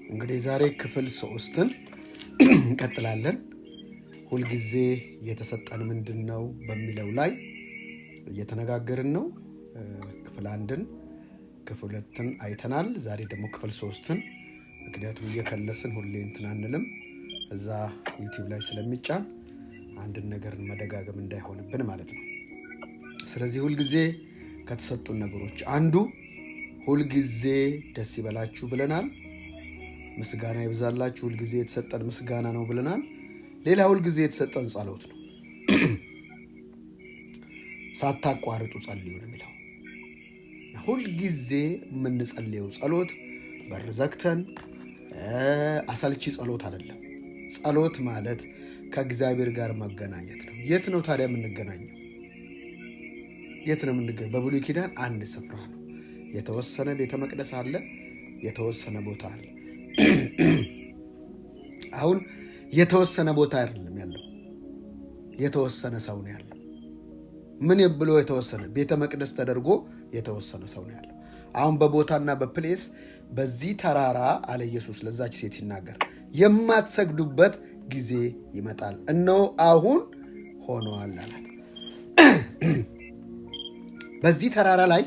እንግዲህ ዛሬ ክፍል 3ን እንቀጥላለን። ሁል ጊዜ የተሰጠን ምንድነው በሚለው ላይ እየተነጋገርን ነው። ክፍል 1ን ክፍል 2ን አይተናል። ዛሬ ደግሞ ክፍል 3ን ምክንያቱም እየከለስን ሁሌ እንትን አንልም፣ እዛ ዩቲዩብ ላይ ስለሚጫን አንድን ነገር መደጋገም እንዳይሆንብን ማለት ነው። ስለዚህ ሁል ጊዜ ከተሰጡን ነገሮች አንዱ ሁል ጊዜ ደስ ይበላችሁ ብለናል። ምስጋና ይብዛላችሁ፣ ሁል ጊዜ የተሰጠን ምስጋና ነው ብለናል። ሌላ ሁል ጊዜ የተሰጠን ጸሎት ነው። ሳታቋርጡ ጸልዩ ነው የሚለው። ሁል ጊዜ የምንጸልየው ጸሎት በር ዘግተን አሰልቺ ጸሎት አይደለም። ጸሎት ማለት ከእግዚአብሔር ጋር መገናኘት ነው። የት ነው ታዲያ የምንገናኘው? የት ነው የምንገናኘው? በብሉይ ኪዳን አንድ ስፍራ ነው። የተወሰነ ቤተ መቅደስ አለ፣ የተወሰነ ቦታ አለ። አሁን የተወሰነ ቦታ አይደለም ያለው፣ የተወሰነ ሰው ነው ያለው። ምን ብሎ የተወሰነ ቤተ መቅደስ ተደርጎ የተወሰነ ሰው ነው ያለው። አሁን በቦታና በፕሌስ በዚህ ተራራ አለ ኢየሱስ ለዛች ሴት ሲናገር የማትሰግዱበት ጊዜ ይመጣል፣ እነሆ አሁን ሆኗል አላት። በዚህ ተራራ ላይ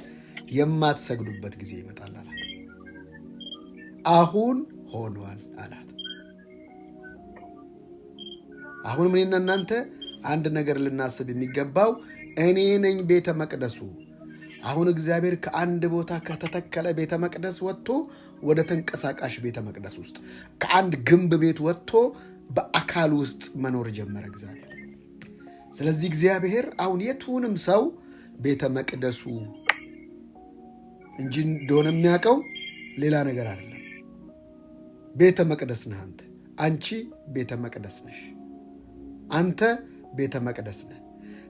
የማትሰግዱበት ጊዜ ይመጣል አላት። አሁን ሆኗል አላት። አሁን ምንና እናንተ አንድ ነገር ልናስብ የሚገባው እኔ ነኝ ቤተ መቅደሱ። አሁን እግዚአብሔር ከአንድ ቦታ ከተተከለ ቤተ መቅደስ ወጥቶ ወደ ተንቀሳቃሽ ቤተ መቅደስ ውስጥ ከአንድ ግንብ ቤት ወጥቶ በአካል ውስጥ መኖር ጀመረ እግዚአብሔር። ስለዚህ እግዚአብሔር አሁን የቱንም ሰው ቤተ መቅደሱ እንጂ እንደሆነ የሚያውቀው ሌላ ነገር አይደለም። ቤተ መቅደስ ነህ አንተ፣ አንቺ ቤተ መቅደስ ነሽ፣ አንተ ቤተ መቅደስ ነህ።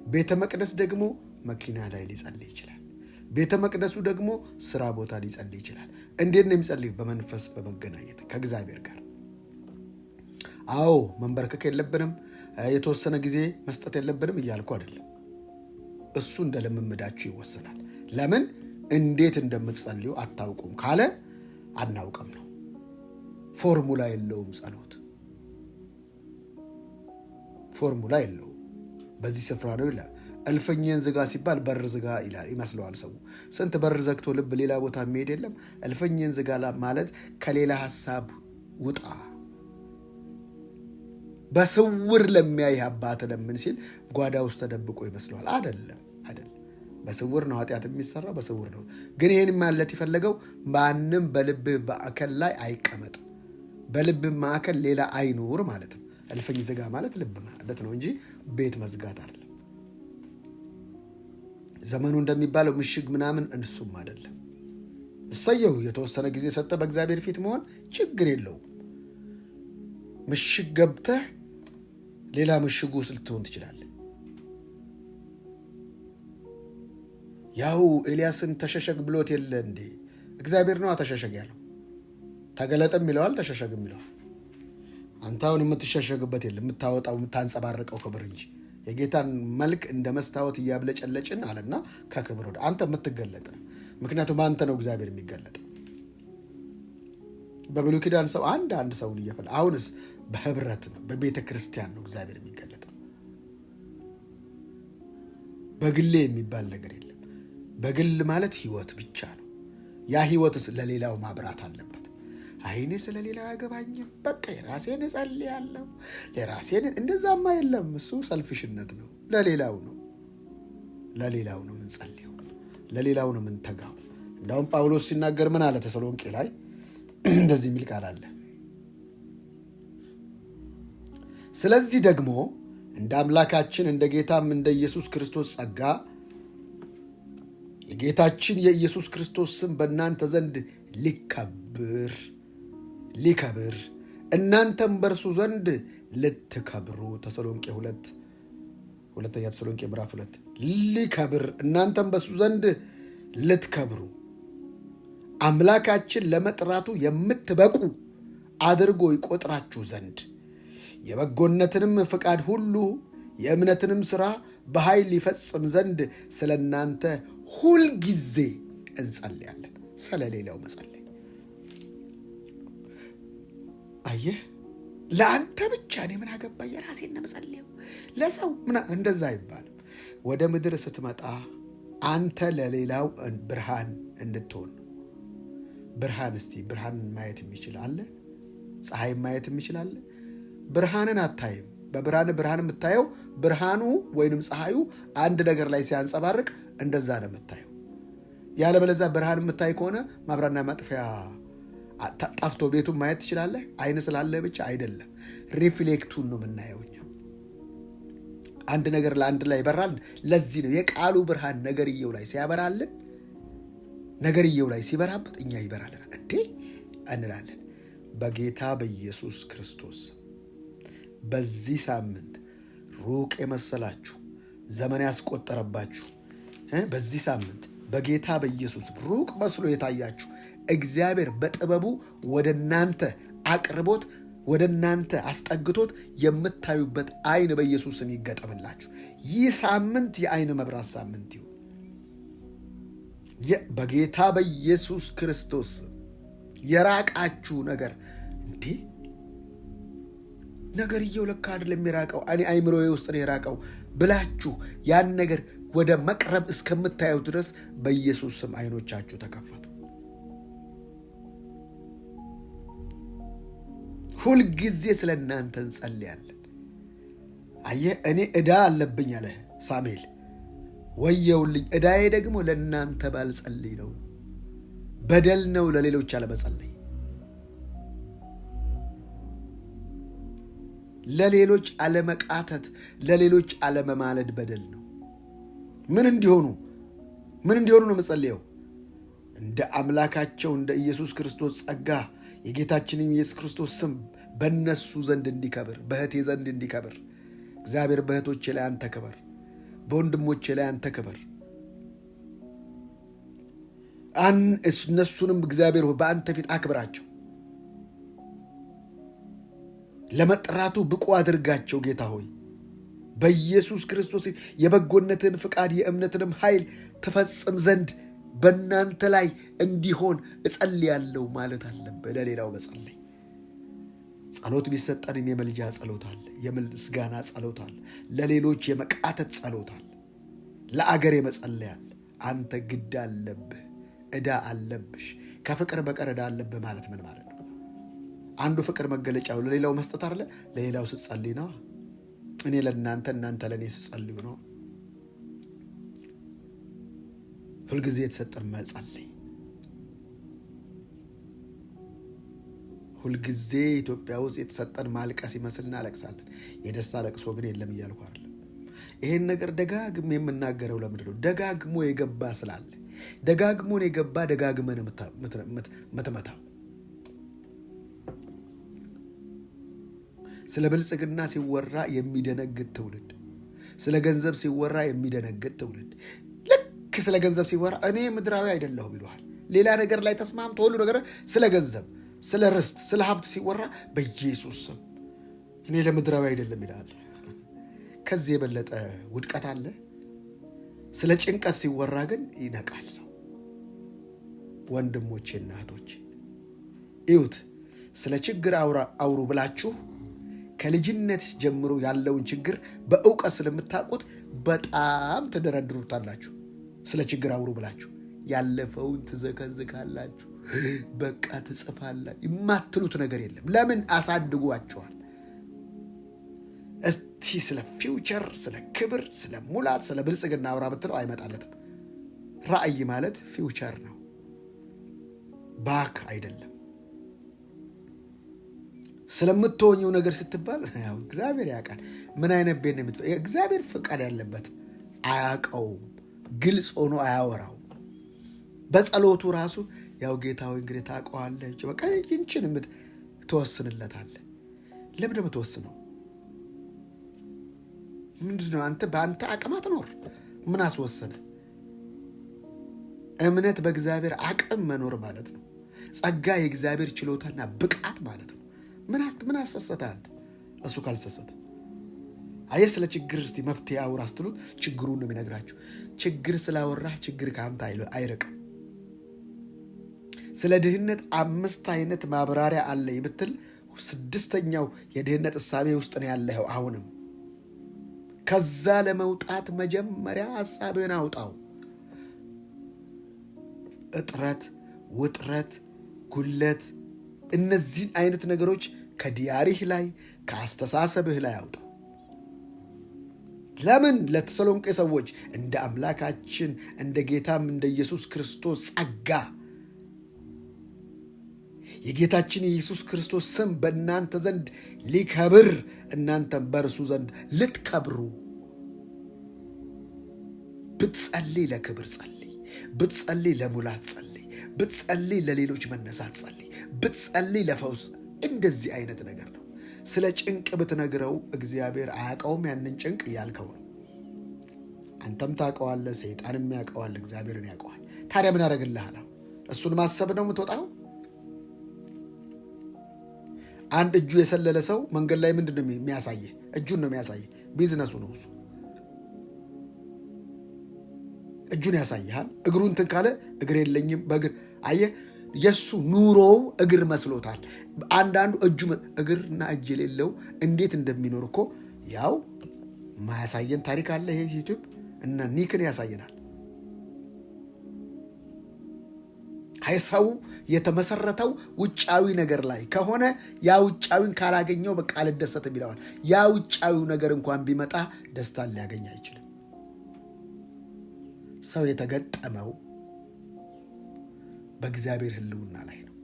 ቤተ መቅደስ ደግሞ መኪና ላይ ሊጸልይ ይችላል። ቤተ መቅደሱ ደግሞ ስራ ቦታ ሊጸልይ ይችላል። እንዴት ነው የሚጸልይ? በመንፈስ በመገናኘት ከእግዚአብሔር ጋር። አዎ መንበርከክ የለብንም፣ የተወሰነ ጊዜ መስጠት የለብንም እያልኩ አይደለም። እሱ እንደ ልምምዳችሁ ይወሰናል። ለምን እንዴት እንደምትጸልዩ አታውቁም ካለ አናውቅም ነው። ፎርሙላ የለውም ጸሎት፣ ፎርሙላ የለውም። በዚህ ስፍራ ነው ይላል። እልፍኝን ዝጋ ሲባል በር ዝጋ ይላል ይመስለዋል ሰው። ስንት በር ዘግቶ ልብ ሌላ ቦታ የሚሄድ የለም። እልፍኝን ዝጋ ማለት ከሌላ ሐሳብ ውጣ። በስውር ለሚያይ አባት ለምን ሲል ጓዳ ውስጥ ተደብቆ ይመስለዋል። አይደለም። በስውር ነው ኃጢአት የሚሰራ፣ በስውር ነው። ግን ይህን ማለት የፈለገው ማንም በልብህ ማዕከል ላይ አይቀመጥ፣ በልብህ ማዕከል ሌላ አይኑር ማለት ነው። እልፍኝ ዝጋ ማለት ልብ ማለት ነው እንጂ ቤት መዝጋት አይደለም። ዘመኑ እንደሚባለው ምሽግ ምናምን እንሱም አይደለም። እሰየው የተወሰነ ጊዜ ሰጠ በእግዚአብሔር ፊት መሆን ችግር የለውም። ምሽግ ገብተህ ሌላ ምሽጉ ውስጥ ልትሆን ትችላለህ። ያው ኤልያስን ተሸሸግ ብሎት የለ እንዴ? እግዚአብሔር ነው ተሸሸግ ያለው። ተገለጠም ይለዋል፣ ተሸሸግም ይለዋል። አንተ አሁን የምትሸሸግበት የለም፣ የምታወጣው የምታንጸባርቀው ክብር እንጂ የጌታን መልክ እንደ መስታወት እያብለጨለጭን አለና ከክብር ወደ አንተ የምትገለጥ ነው። ምክንያቱም አንተ ነው እግዚአብሔር የሚገለጥ። በብሉይ ኪዳን ሰው አንድ ሰውን እየፈለ፣ አሁንስ በህብረት ነው፣ በቤተ ክርስቲያን ነው እግዚአብሔር የሚገለጠው። በግሌ የሚባል ነገር የለም። በግል ማለት ህይወት ብቻ ነው። ያ ህይወትስ ለሌላው ማብራት አለበት። አይኔ ስለሌላ አያገባኝም፣ በቃ የራሴን እጸልያለሁ ለራሴን፣ እንደዛማ የለም። እሱ ሰልፊሽነት ነው። ለሌላው ነው የምንጸልየው፣ ለሌላው ነው የምንተጋው። እንዳውም ጳውሎስ ሲናገር ምን አለ? ተሰሎንቄ ላይ እንደዚህ የሚል ቃል አለ። ስለዚህ ደግሞ እንደ አምላካችን እንደ ጌታም እንደ ኢየሱስ ክርስቶስ ጸጋ የጌታችን የኢየሱስ ክርስቶስ ስም በእናንተ ዘንድ ሊከብር እናንተም በእርሱ ዘንድ ልትከብሩ። ተሰሎንቄ 2 ተሰሎንቄ ምዕራፍ 2 ሊከብር እናንተም በእርሱ ዘንድ ልትከብሩ አምላካችን ለመጥራቱ የምትበቁ አድርጎ ይቆጥራችሁ ዘንድ የበጎነትንም ፍቃድ ሁሉ የእምነትንም ሥራ በኃይል ይፈጽም ዘንድ ስለ እናንተ ሁልጊዜ እንጸልያለን። ስለሌላው መጸለይ አየህ፣ ለአንተ ብቻ እኔ ምን አገባኝ፣ የራሴን ነው የምጸልየው ለሰው እንደዛ አይባልም። ወደ ምድር ስትመጣ አንተ ለሌላው ብርሃን እንድትሆን ነው። ብርሃን እስቲ ብርሃንን ማየት የሚችል አለ? ፀሐይን ማየት የሚችል አለ? ብርሃንን አታይም። ብርሃን የምታየው ብርሃኑ ወይንም ፀሐዩ አንድ ነገር ላይ ሲያንጸባርቅ እንደዛ ነው የምታየው። ያለበለዚያ ብርሃን የምታይ ከሆነ ማብራና ማጥፊያ ጠፍቶ ቤቱን ማየት ትችላለህ? አይን ስላለ ብቻ አይደለም፣ ሪፍሌክቱን ነው የምናየው እኛ። አንድ ነገር ለአንድ ላይ ይበራል። ለዚህ ነው የቃሉ ብርሃን ነገርየው ላይ ሲያበራልን፣ ነገርየው ላይ ሲበራበት እኛ ይበራልን እንዴ እንላለን። በጌታ በኢየሱስ ክርስቶስ በዚህ ሳምንት ሩቅ የመሰላችሁ ዘመን ያስቆጠረባችሁ በዚህ ሳምንት በጌታ በኢየሱስ ሩቅ መስሎ የታያችሁ እግዚአብሔር በጥበቡ ወደ እናንተ አቅርቦት ወደ እናንተ አስጠግቶት የምታዩበት አይን በኢየሱስ ስም ይገጠምላችሁ። ይህ ሳምንት የአይን መብራት ሳምንት ይሁን በጌታ በኢየሱስ ክርስቶስ። የራቃችሁ ነገር እንዴ ነገርየው ለካ አይደለም የራቀው እኔ አይምሮዬ ውስጥ ነው የራቀው ብላችሁ ያን ነገር ወደ መቅረብ እስከምታዩ ድረስ በኢየሱስ ስም አይኖቻችሁ ተከፈቱ። ሁልጊዜ ስለ እናንተ እንጸልያለን። አየህ እኔ ዕዳ አለብኝ አለ ሳሙኤል። ወየውልኝ ዕዳዬ ደግሞ ለእናንተ ባልጸልይ ነው። በደል ነው ለሌሎች አለመጸለይ፣ ለሌሎች አለመቃተት፣ ለሌሎች አለመማለድ በደል ነው። ምን እንዲሆኑ ነው መጸለየው? እንደ አምላካቸው እንደ ኢየሱስ ክርስቶስ ጸጋ የጌታችንን ኢየሱስ ክርስቶስ ስም በእነሱ ዘንድ እንዲከብር፣ በእህቴ ዘንድ እንዲከብር። እግዚአብሔር በእህቶቼ ላይ አንተ ክበር፣ በወንድሞቼ ላይ አንተ ክበር። እነሱንም እግዚአብሔር በአንተ ፊት አክብራቸው፣ ለመጥራቱ ብቁ አድርጋቸው። ጌታ ሆይ በኢየሱስ ክርስቶስ የበጎነትን ፍቃድ የእምነትንም ኃይል ትፈጽም ዘንድ በእናንተ ላይ እንዲሆን እጸልያለሁ ማለት አለብህ። ለሌላው መጸለይ ጸሎት ቢሰጠንም የመልጃ ጸሎት አለ፣ የምስጋና ጸሎት አለ፣ ለሌሎች የመቃተት ጸሎት አለ፣ ለአገር የመጸለይ አለ። አንተ ግድ አለብህ፣ ዕዳ አለብሽ። ከፍቅር በቀር ዕዳ አለብህ ማለት ምን ማለት ነው? አንዱ ፍቅር መገለጫው ለሌላው መስጠት አይደለ? ለሌላው ስትጸልይ ነው። እኔ ለእናንተ እናንተ ለእኔ ስትጸልዩ ነው። ሁልጊዜ የተሰጠን መጸለይ። ሁልጊዜ ኢትዮጵያ ውስጥ የተሰጠን ማልቀስ ይመስል እናለቅሳለን። የደስታ ለቅሶ ግን የለም እያልኩ አይደለም። ይሄን ነገር ደጋግሜ የምናገረው ለምንድን ነው? ደጋግሞ የገባ ስላለ። ደጋግሞን የገባ ደጋግመን ምትመታው። ስለ ብልጽግና ሲወራ የሚደነግጥ ትውልድ፣ ስለ ገንዘብ ሲወራ የሚደነግጥ ትውልድ። ልክ ስለ ገንዘብ ሲወራ እኔ ምድራዊ አይደለሁም ይለዋል። ሌላ ነገር ላይ ተስማምቶ ሁሉ ነገር ስለ ገንዘብ፣ ስለ ርስት፣ ስለ ሀብት ሲወራ በኢየሱስ ስም እኔ ለምድራዊ አይደለም ይላል። ከዚህ የበለጠ ውድቀት አለ? ስለ ጭንቀት ሲወራ ግን ይነቃል ሰው። ወንድሞቼና እህቶቼ እዩት። ስለ ችግር አውሩ ብላችሁ ከልጅነት ጀምሮ ያለውን ችግር በእውቀት ስለምታውቁት በጣም ትደረድሩታላችሁ። ስለ ችግር አውሩ ብላችሁ ያለፈውን ትዘከዝካላችሁ፣ በቃ ትጽፋላችሁ። የማትሉት ነገር የለም። ለምን? አሳድጓችኋል። እስቲ ስለ ፊውቸር፣ ስለ ክብር፣ ስለ ሙላት፣ ስለ ብልጽግና አውራ ብትለው አይመጣለትም። ራእይ ማለት ፊውቸር ነው፣ ባክ አይደለም። ስለምትሆኘው ነገር ስትባል እግዚአብሔር ያውቃል። ምን አይነት ቤት ነው የምትፈ እግዚአብሔር ፍቃድ ያለበት አያውቀውም። ግልጽ ሆኖ አያወራው። በጸሎቱ ራሱ ያው ጌታዊ እንግዲህ ታውቀዋለህ፣ በቃ ይንችን ትወስንለታለህ። ለምን ደግሞ ትወስነው? ምንድነው? አንተ በአንተ አቅም አትኖር። ምን አስወሰነ? እምነት በእግዚአብሔር አቅም መኖር ማለት ነው። ጸጋ የእግዚአብሔር ችሎታና ብቃት ማለት ነው። ምን አሰሰተ አንተ? እሱ ካልሰሰተ አየህ። ስለ ችግር እስቲ መፍትሄ አውራ ስትሉት ችግሩን ነው የሚነግራችሁ። ችግር ስላወራህ ችግር ከአንተ አይርቅም። ስለ ድህነት 5 አይነት ማብራሪያ አለ ብትል ስድስተኛው የድህነት እሳቤ ውስጥ ነው ያለኸው። አሁንም ከዛ ለመውጣት መጀመሪያ ሐሳብህን አውጣው። እጥረት፣ ውጥረት፣ ጉለት፣ እነዚህን አይነት ነገሮች ከዲያሪህ ላይ ከአስተሳሰብህ ላይ አውጣው። ለምን? ለተሰሎንቄ ሰዎች እንደ አምላካችን እንደ ጌታም እንደ ኢየሱስ ክርስቶስ ጸጋ የጌታችን የኢየሱስ ክርስቶስ ስም በእናንተ ዘንድ ሊከብር እናንተም በእርሱ ዘንድ ልትከብሩ ብትጸልይ፣ ለክብር ጸልይ፣ ብትጸልይ ለሙላት ጸልይ፣ ብትጸልይ ለሌሎች መነሳት ጸልይ፣ ብትጸልይ ለፈውስ። እንደዚህ አይነት ነገር ነው። ስለ ጭንቅ ብትነግረው እግዚአብሔር አያውቀውም። ያንን ጭንቅ እያልከው ነው። አንተም ታውቀዋለህ፣ ሰይጣንም ያውቀዋል፣ እግዚአብሔርን ያውቀዋል። ታዲያ ምን ያደርግልሃል? እሱን ማሰብ ነው የምትወጣው። አንድ እጁ የሰለለ ሰው መንገድ ላይ ምንድን ነው የሚያሳየህ? እጁን ነው የሚያሳየህ። ቢዝነሱ ነው እሱ። እጁን ያሳይሃል። እግሩ እንትን ካለ እግር የለኝም በእግር አየህ፣ የሱ ኑሮው እግር መስሎታል። አንዳንዱ እግርና እጅ የሌለው እንዴት እንደሚኖር እኮ ያው ማያሳየን ታሪክ አለ። ይሄ ዩቲዩብ እና ኒክን ያሳየናል። ሰው የተመሰረተው ውጫዊ ነገር ላይ ከሆነ ያ ውጫዊን ካላገኘው በቃ አልደሰትም ይለዋል። ያ ውጫዊው ነገር እንኳን ቢመጣ ደስታን ሊያገኝ አይችልም። ሰው የተገጠመው በእግዚአብሔር ሕልውና ላይ ነው።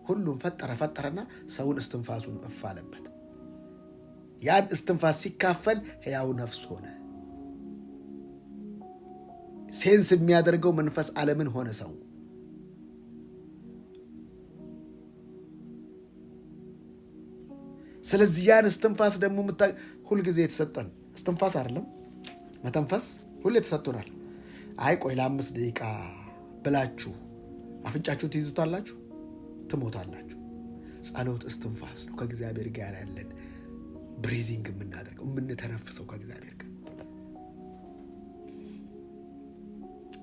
ሁሉም ፈጠረና ሰውን እስትንፋሱን እፍ አለበት። ያን እስትንፋስ ሲካፈል ሕያው ነፍስ ሆነ። ሴንስ የሚያደርገው መንፈስ ዓለምን ሆነ ሰው። ስለዚህ ያን እስትንፋስ ደግሞ ሁልጊዜ የተሰጠን እስትንፋስ አይደለም መተንፈስ ሁሌ ተሰጥቶናል። አይ ቆይ ለ5 ደቂቃ ብላችሁ አፍንጫችሁ ትይዙታላችሁ፣ ትሞታላችሁ። ጸሎት እስትንፋስ ነው። ከእግዚአብሔር ጋር ያለን ብሪዚንግ የምናደርገው የምንተነፍሰው ከእግዚአብሔር ጋር።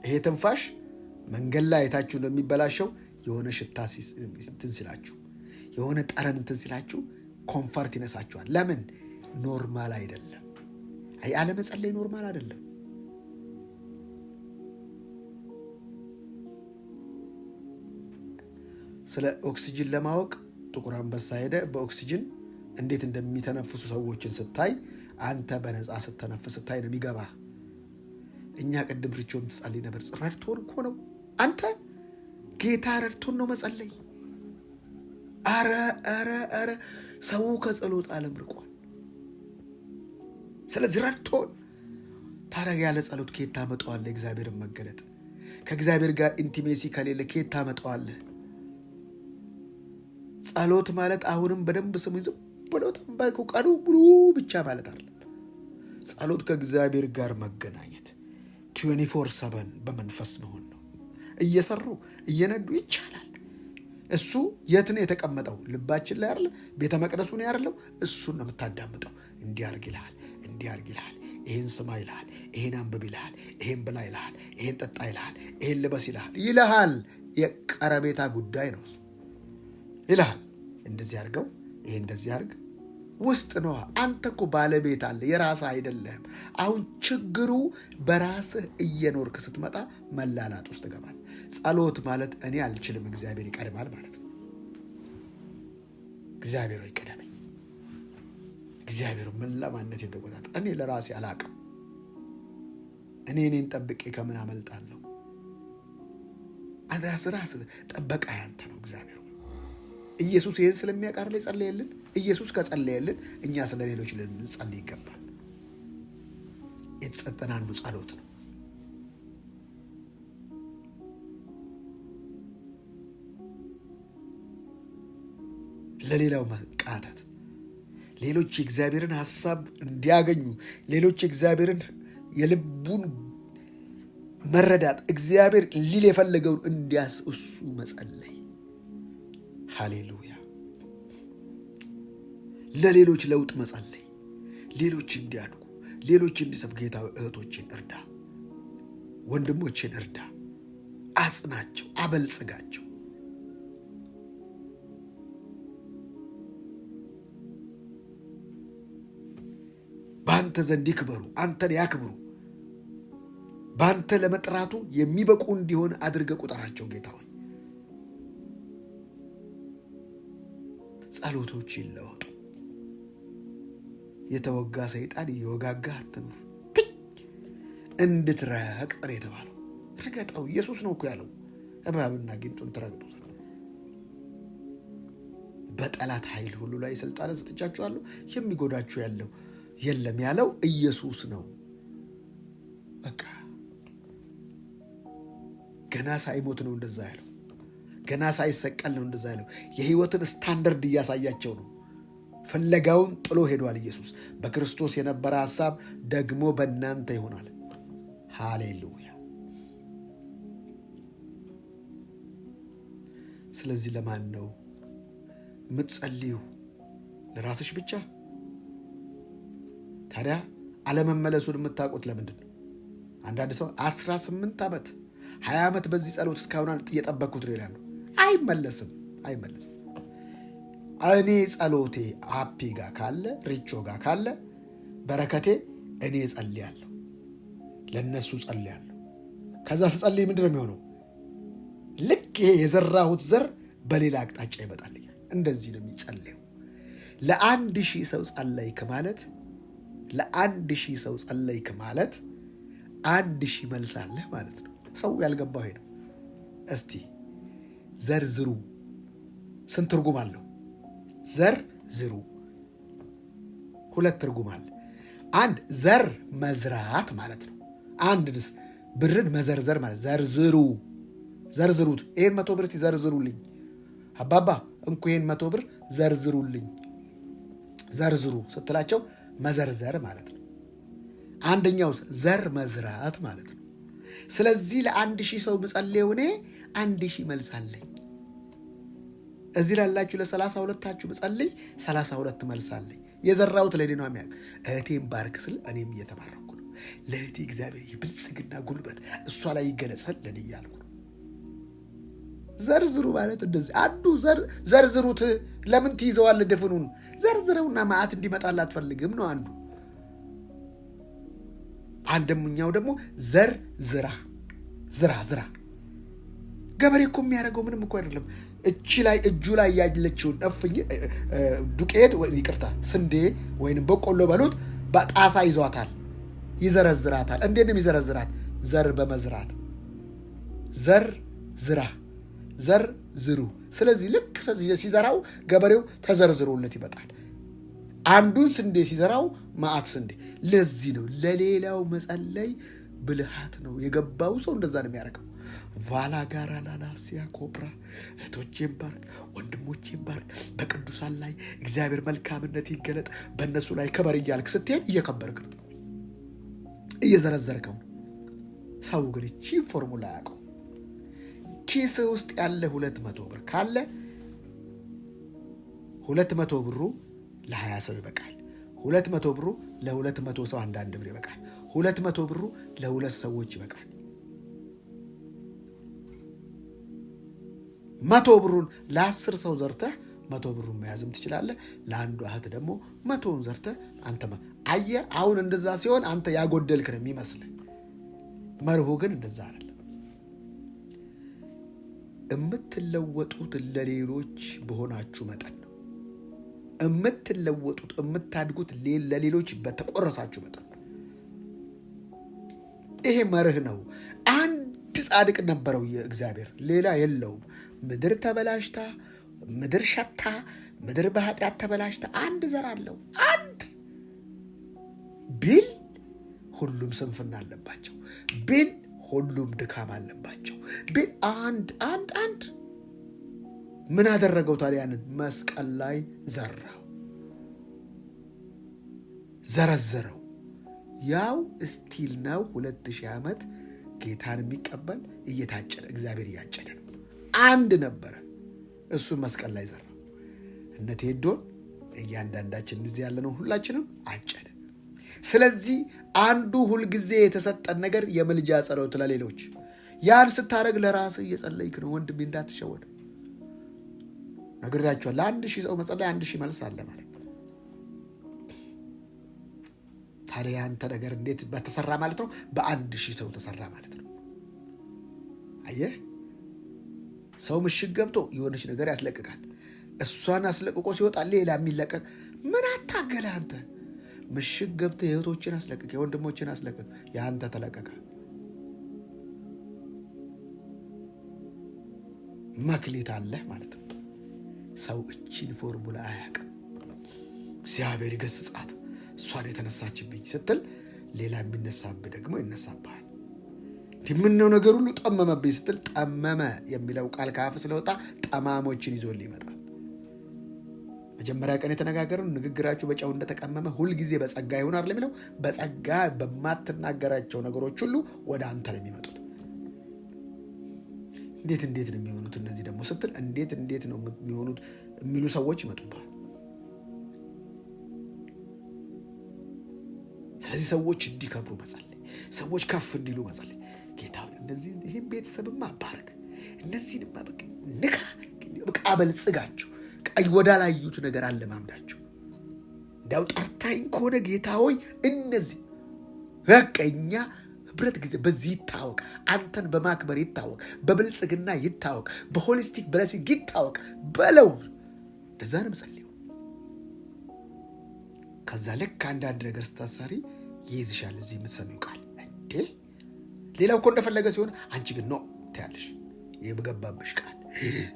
ይሄ ትንፋሽ መንገድ ላይ አይታችሁ እንደሚበላሸው የሆነ ሽታ እንትን ሲላችሁ፣ የሆነ ጠረን እንትን ሲላችሁ ኮንፈርት ይነሳችኋል። ለምን? ኖርማል አይደለም። አይ አለመጸለይ ኖርማል አይደለም። ስለ ኦክሲጅን ለማወቅ ጥቁር አንበሳ ሄደ። በኦክሲጅን እንዴት እንደሚተነፍሱ ሰዎችን ስታይ አንተ በነፃ ስተነፍስ ስታይ ነው የሚገባ። እኛ ቅድም ርቾም ትጸልይ ነበር። ረድቶን እኮ ነው። አንተ ጌታ ረድቶን ነው መጸለይ። አረ ሰው ከጸሎት ዓለም ርቋል። ስለዚህ ረድቶን ታረጋ። ያለ ጸሎት ከየት ታመጣዋለህ? እግዚአብሔርን መገለጥ ከእግዚአብሔር ጋር ኢንቲሜሲ ከሌለ ከየት ታመጣዋለህ? ጸሎት ማለት አሁንም በደንብ ስሙ፣ ዝም ብሎ ተንበርክኮ ቀኑ ሙሉ ብቻ ማለት አይደለም። ጸሎት ከእግዚአብሔር ጋር መገናኘት 24/7 በመንፈስ መሆን ነው። እየሰሩ እየነዱ ይቻላል። እሱ የት ነው የተቀመጠው? ልባችን ላይ አይደለ? ቤተ መቅደሱ ነው ያለው። እሱን ነው የምታዳምጠው። እንዲያርግ ይልሃል፣ እንዲያርግ ይልሃል፣ ይሄን ስማ ይልሃል፣ ይሄን አንብብ ይልሃል፣ ይሄን ብላ ይልሃል፣ ይሄን ጠጣ ይልሃል፣ ይሄን ልበስ ይልሃል። የቀረቤታ ጉዳይ ነው እሱ ይልሃል። እንደዚህ አድርገው፣ ይሄ እንደዚህ አድርግ። ውስጥ ነው። አንተ እኮ ባለቤት አለ፣ የራስህ አይደለም። አሁን ችግሩ በራስህ እየኖርክ ስትመጣ መላላጥ ውስጥ ገባል። ጸሎት ማለት እኔ አልችልም እግዚአብሔር ይቀድማል ማለት ነው። እግዚአብሔር ወይ ቀደመኝ። እግዚአብሔር ምን ለማነት የተቆጣጠረ እኔ ለራሴ አላቅም። እኔን ጠብቄ ከምን አመልጣለሁ? ራስ ጠበቃ ያንተ ነው እግዚአብሔር። ኢየሱስ ይህን ስለሚያቃር ላይ ጸለየልን። ኢየሱስ ከጸለየልን እኛ ስለ ሌሎች ልንጸልይ ይገባል። የተሰጠን አንዱ ጸሎት ነው። ለሌላው መቃተት፣ ሌሎች የእግዚአብሔርን ሐሳብ እንዲያገኙ፣ ሌሎች የእግዚአብሔርን የልቡን መረዳት፣ እግዚአብሔር ሊል የፈለገውን እንዲያስ እሱ መጸለይ። ሃሌሉያ። ለሌሎች ለውጥ መጸለይ፣ ሌሎች እንዲያድጉ፣ ሌሎች እንዲሰብ። ጌታ እህቶችን እርዳ፣ ወንድሞችን እርዳ፣ አጽናቸው፣ አበልጽጋቸው። በአንተ ዘንድ ይክበሩ፣ አንተን ያክብሩ። በአንተ ለመጥራቱ የሚበቁ እንዲሆን አድርገህ ቁጠራቸው ጌታ ሆይ። ጸሎቶች ይለወጡ። የተወጋ ሰይጣን እየወጋጋህ አትኑር። እንድትረግጥ ነው የተባለው። ርገጠው። ኢየሱስ ነው እኮ ያለው እባብና ጊንጡን ትረግጡ ዘንድ በጠላት ኃይል ሁሉ ላይ ስልጣን ሰጥቻችኋለሁ፣ የሚጎዳችሁ ያለው የለም ያለው ኢየሱስ ነው። በቃ ገና ሳይሞት ነው እንደዛ ያለው። ገና ሳይሰቀል ነው እንደዛ ያለው። የህይወትን ስታንዳርድ እያሳያቸው ነው። ፍለጋውን ጥሎ ሄዷል ኢየሱስ። በክርስቶስ የነበረ ሐሳብ ደግሞ በእናንተ ይሆናል። ሃሌሉያ። ስለዚህ ለማን ነው የምትጸልዩ? ለራስሽ ብቻ? ታዲያ አለመመለሱን የምታውቁት ለምንድን ነው? አንዳንድ ሰው 18 ዓመት 20 ዓመት በዚህ ጸሎት እስካሁን እየጠበቅኩት ነው ይላሉ። አይመለስም። እኔ ጸሎቴ አፒ ጋር ካለ ሪቾ ጋር ካለ በረከቴ እኔ ጸልያለሁ፣ ለነሱ ጸልያለሁ። ከዛ ስጸልይ ምንድን ነው የሚሆነው? ልክ ይሄ የዘራሁት ዘር በሌላ አቅጣጫ ይመጣልኛል። እንደዚህ ነው የሚጸልየው። ለ1000 ሰው ጸለይክ ማለት 1000 መልስ አለህ ማለት ነው። ሰው ያልገባው ይሄ ነው። እስቲ ዘር ዝሩ ስንት ትርጉም አለው? ዘር ዝሩ 2 ትርጉም አለ። አንድ ዘር መዝራት ማለት ነው። አንድስ ብርን መዘርዘር ማለት ዘርዝሩት። ይሄን 100 ብር ዘርዝሩልኝ አባባ እንኩ ይሄን 100 ብር ዘርዝሩልኝ። ዘርዝሩ ስትላቸው መዘርዘር ማለት ነው። አንደኛው ዘር መዝራት ማለት ነው። ስለዚህ ለ1000 ሰው ምጸልየው እኔ 1000 መልስ አለኝ። እዚህ ላላችሁ ለ32ታችሁ ምጸልይ 32 መልስ አለኝ። የዘራሁት ለእኔ ነው የሚያውቅ። እህቴን ባርክ ስል እኔም እየተባረኩ ነው። ለእህቴ እግዚአብሔር የብልጽግና ጉልበት እሷ ላይ ይገለጻል ለእኔ እያልኩ ነው። ዘርዝሩ ማለት እንደዚህ። አንዱ ዘርዝሩት። ለምን ትይዘዋል ድፍኑን? ዘርዝረውና መዓት እንዲመጣል አትፈልግም ነው አንዱ። አንደኛው ደግሞ ዘር ዝራ። ገበሬ እኮ የሚያደርገው ምንም እኮ አይደለም። እጁ ላይ ያለችውን ዱቄት ስንዴ ወይንም በቆሎ በሉት በጣሳ ይዟታል፣ ይዘረዝራታል። እንዴት ነው የሚዘረዝራት? ዘር በመዝራት ዘር ዝሩ። ስለዚህ ልክ ሲዘራው ገበሬው ተዘርዝሮለት ይመጣል። አንዱን ስንዴ ሲዘራው መዓት ስንዴ። ለዚህ ነው ለሌላው መጸለይ ብልሃት ነው። የገባው ሰው እንደዛ ነው የሚያደርገው። ቫላ ጋራ ላላሲያ ኮብራ። እህቶቼን ባርክ፣ ወንድሞቼን ባርክ። በቅዱሳን ላይ እግዚአብሔር መልካምነት ይገለጥ፣ በእነሱ ላይ ከበር እያልክ ስትሄድ እየከበርክ ነው፣ እየዘረዘርከው። ሰው ግን ይህቺን ፎርሙላ ያውቀው። ኪስ ውስጥ ያለ 200 ብር ካለ 200 ብሩ ለ20 ሰው ይበቃል። 200 ብሩ ለ200 ሰው አንዳንድ ብር ይበቃል። 200 ብሩ ለ2 ሰዎች ይበቃል። 100 ብሩን ለ10 ሰው ዘርተህ 100 ብሩን መያዝም ትችላለህ። ለአንዱ እህት ደግሞ 100ውን ዘርተህ አንተ አየህ። አሁን እንደዛ ሲሆን አንተ ያጎደልክ ነው የሚመስልህ። መርሁ ግን እንደዛ አይደለም። የምትለወጡት ለሌሎች በሆናችሁ መጠን ነው። የምትለወጡት የምታድጉት ለሌሎች በተቆረሳችሁ መጠን ነው። ይሄ መርህ ነው። አንድ ጻድቅ ነበረው የእግዚአብሔር፣ ሌላ የለውም። ምድር ተበላሽታ፣ ምድር ሸታ፣ ምድር በኃጢአት ተበላሽታ አንድ ዘር አለው። አንድ ቢል ሁሉም ስንፍና አለባቸው። ቢል ሁሉም ድካም አለባቸው። ቢል አንድ ምን አደረገው ታዲያ? ያንን መስቀል ላይ ዘረዘረው። ያው ስቲል ነው 2000 ዓመት ጌታን የሚቀበል እየታጨደ እግዚአብሔር እያጨደ ነው። አንድ ነበረ፣ እሱ መስቀል ላይ ዘራው። እነ ቴዶን እያንዳንዳችን እዚህ ያለነው ሁላችንም አጨደ። ስለዚህ አንዱ ሁልጊዜ የተሰጠን ነገር የምልጃ ጸሎት ለሌሎች። ያን ስታደርግ ለራስህ እየጸለይክ ነው። ወንድሜ እንዳትሸወድ ነግራቸዋል። ለ1000 ሰው መጸለይ 1000 መልስ አለ ማለት። ታዲያ አንተ ነገር እንዴት በተሰራ ማለት ነው? በ1000 ሰው ተሰራ ማለት ነው። አየህ፣ ሰው ምሽግ ገብቶ የሆነች ነገር ያስለቅቃል። እሷን አስለቅቆ ሲወጣ ሌላ የሚለቀቅ ምን አታገለ አንተ? ምሽግ ገብተህ የእህቶችን አስለቅቅ፣ የወንድሞችን አስለቅቅ፣ የአንተ ተለቀቀ። መክሊት አለህ ማለት ነው። ሰው እቺን ፎርሙላ አያውቅም። እግዚአብሔር ይገስጻት፣ እሷን የተነሳችብኝ ስትል ሌላ የሚነሳብህ ደግሞ ይነሳብሃል። ምነው ነገር ሁሉ ጠመመብኝ ስትል ጠመመ የሚለው ቃል ከአፍ ስለወጣ ጠማሞችን ይዞልህ ይመጣል። መጀመሪያ ቀን የተነጋገረው ንግግራችሁ በጨው እንደተቀመመ ሁልጊዜ በጸጋ ይሆን አይደል የሚለው። በጸጋ በማትናገራቸው ነገሮች ሁሉ ወደ አንተ ነው የሚመጡት። እንዴት ነው የሚሆኑት እነዚህ ደግሞ ስትል እንዴት ነው የሚሆኑት የሚሉ ሰዎች ይመጡብሃል። ስለዚህ ሰዎች እንዲከብሩ መጸለይ፣ ሰዎች ከፍ እንዲሉ መጸለይ። ጌታ እንደዚህ ይሄን ቤተሰብማ ባርክ፣ እነዚህንማ በቃ ንካ፣ በቃ አበልጽጋቸው፣ ወዳላዩት ነገር አለማምዳቸው። እንዳው ጠርታኝ ከሆነ ጌታ ሆይ እነዚህ በቃ እኛ ህብረት ጊዜ በዚህ ይታወቅ፣ አንተን በማክበር ይታወቅ፣ በብልጽግና ይታወቅ፣ በሆሊስቲክ ብለሲንግ ይታወቅ በለው። እንደዛ ነው የምጸልየው። ከዛ ልክ አንዳንድ ነገር ስታሳሪ ይይዝሻል። እዚህ የምትሰሚው ቃል እንዴ ሌላው እኮ እንደፈለገ ሲሆን አንቺ ግን ነው ትያለሽ። የበገባብሽ ቃል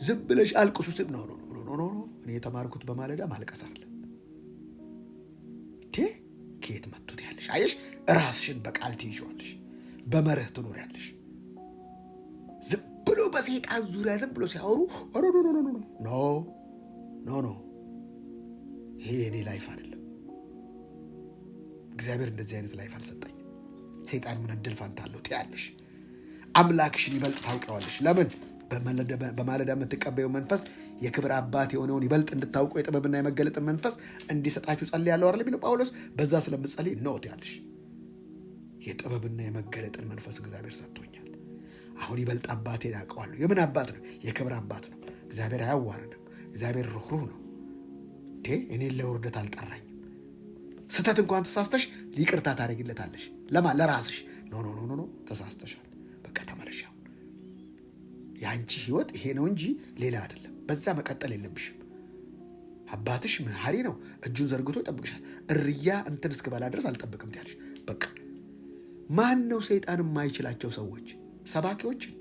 ዝም ብለሽ አልቅሱ ስብ ነው። እኔ የተማርኩት በማለዳ ማልቀስ አይደለም። ከየት መጥቶ ትያለሽ? አየሽ፣ ራስሽን በቃል ትይዣለሽ፣ በመርህ ትኖሪያለሽ። ዝም ብሎ በሰይጣን ዙሪያ ዝም ብሎ ሲያወሩ ኖ ይሄ እኔ ላይፍ አይደለም። እግዚአብሔር እንደዚህ አይነት ላይፍ አልሰጠኝም። ሰይጣን ምን እድል ፋንታ አለው ትያለሽ። አምላክሽን ይበልጥ ታውቂዋለሽ። ለምን? በማለዳ የምትቀበየው መንፈስ የክብር አባት የሆነውን ይበልጥ እንድታውቁ የጥበብና የመገለጥን መንፈስ እንዲሰጣችሁ ጸልያለሁ አይደል የሚለው ጳውሎስ። በዛ ስለምትጸልይ ነው ትያለሽ። የጥበብና የመገለጥን መንፈስ እግዚአብሔር ሰጥቶኛል። አሁን ይበልጥ አባቴን አውቀዋለሁ። የምን አባት ነው? የክብር አባት ነው። እግዚአብሔር አያዋርድም። እግዚአብሔር ሩህሩህ ነው። እኔን ለውርደት አልጠራኝም። ስተት እንኳን ተሳስተሽ ይቅርታ ታደርጊለታለሽ። ለማን? ለራስሽ። ኖ ተሳስተሻል፣ በቃ ተመለሽ። የአንቺ ህይወት ይሄ ነው እንጂ ሌላ አይደለም። በዛ መቀጠል የለብሽም። አባትሽ መሐሪ ነው፣ እጁን ዘርግቶ ይጠብቅሻል። እርያ እንትን እስክበላ ድረስ አልጠብቅም ትያለሽ። በቃ ማን ነው ሰይጣን የማይችላቸው ሰዎች? ሰባኪዎችን፣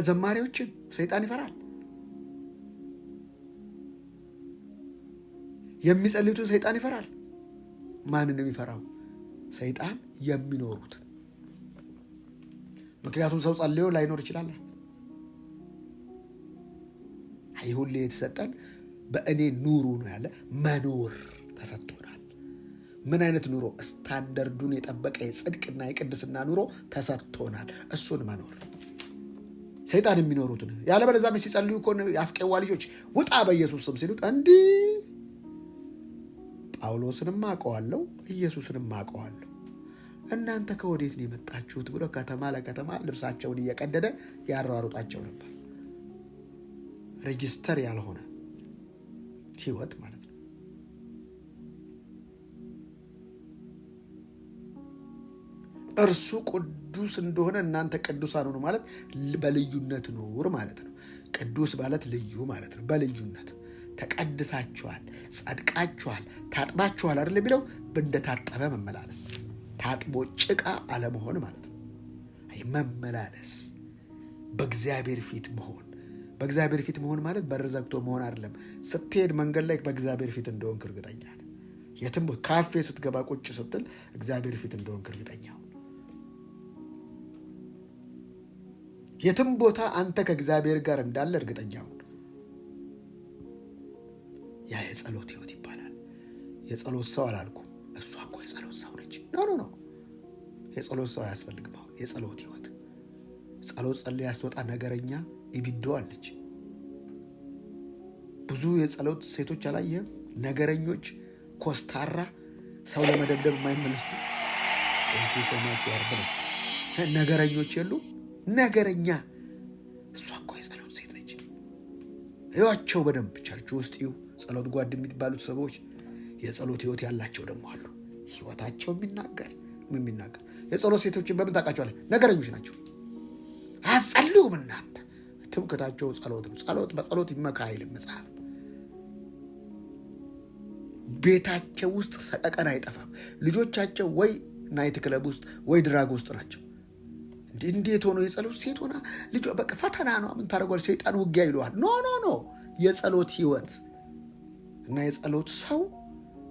ዘማሪዎችን ሰይጣን ይፈራል። የሚጸልዩትን ሰይጣን ይፈራል። ማንን ነው የሚፈራው? ሰይጣን የሚኖሩትን። ምክንያቱም ሰው ጸልዮ ላይኖር ይችላል። አይ ሁሌ የተሰጠን በእኔ ኑሩ ነው ያለ። መኖር ተሰጥቶናል። ምን አይነት ኑሮ? ስታንዳርዱን የጠበቀ የጽድቅና የቅድስና ኑሮ ተሰጥቶናል። እሱን መኖር። ሰይጣን የሚኖሩትን ያለበለዚያ ሲጸልዩ እኮ የአስቄዋ ልጆች ውጣ በኢየሱስ ስም ሲሉት እንዲህ ጳውሎስንም አውቀዋለሁ ኢየሱስንም አውቀዋለሁ እናንተ ከወዴት ነው የመጣችሁት ብሎ ከተማ ለከተማ ልብሳቸውን እየቀደደ ያሯሩጣቸው ነበር። ሬጂስተር ያልሆነ ህይወት ማለት ነው። እርሱ ቅዱስ እንደሆነ እናንተ ቅዱሳን ሁኑ ማለት በልዩነት ኑር ማለት ነው። ቅዱስ ማለት ልዩ ማለት ነው። በልዩነት ተቀድሳችኋል፣ ጸድቃችኋል፣ ታጥባችኋል አይደል የሚለው። እንደታጠበ መመላለስ፣ ታጥቦ ጭቃ አለመሆን ማለት ነው። አይ መመላለስ፣ በእግዚአብሔር ፊት መሆን። በእግዚአብሔር ፊት መሆን ማለት በር ዘግቶ መሆን አይደለም። ስትሄድ መንገድ ላይ በእግዚአብሔር ፊት እንደሆንክ እርግጠኛ ነህ። የትም ካፌ ስትገባ ቁጭ ስትል እግዚአብሔር ፊት እንደሆንክ እርግጠኛ ሁን። የትም ቦታ አንተ ከእግዚአብሔር ጋር እንዳለ እርግጠኛ ሁን። ያ የጸሎት ህይወት ይባላል። የጸሎት ሰው አላልኩም። እሷ እኮ የጸሎት ሰው ነች። ኖ የጸሎት ሰው አያስፈልግም። የጸሎት ህይወት ጸሎት ጸልያ ያስወጣ ነገረኛ ኢቢዶ አለች። ብዙ የጸሎት ሴቶች አላየህም? ነገረኞች፣ ኮስታራ፣ ሰው ለመደብደብ የማይመለሱ ነገረኞች የሉ። ነገረኛ እሷ እኮ የጸሎት ሴት ነች። እዩዋቸው በደንብ ቸርች ውስጥ ይሁ ጸሎት ጓድ የሚባሉት ሰዎች የጸሎት ህይወት ያላቸው ደግሞ አሉ። ህይወታቸው የሚናገር የጸሎት ሴቶችን በምን ታውቃቸዋለህ? ነገረኞች ናቸው። አጸልዩም እናንተ ትምክህታቸው ጸሎት ነው። ጸሎት በጸሎት ይመካ አይልም መጽሐፍ። ቤታቸው ውስጥ ሰቀቀን አይጠፋም። ልጆቻቸው ወይ ናይት ክለብ ውስጥ ወይ ድራግ ውስጥ ናቸው። እንዴት ሆኖ የጸሎት ሴት ሆና ልጇ በቃ ፈተና ነው። ምን ታደርጓል? ሰይጣን ውጊያ ይለዋል። ኖ የጸሎት ህይወት እና የጸሎት ሰው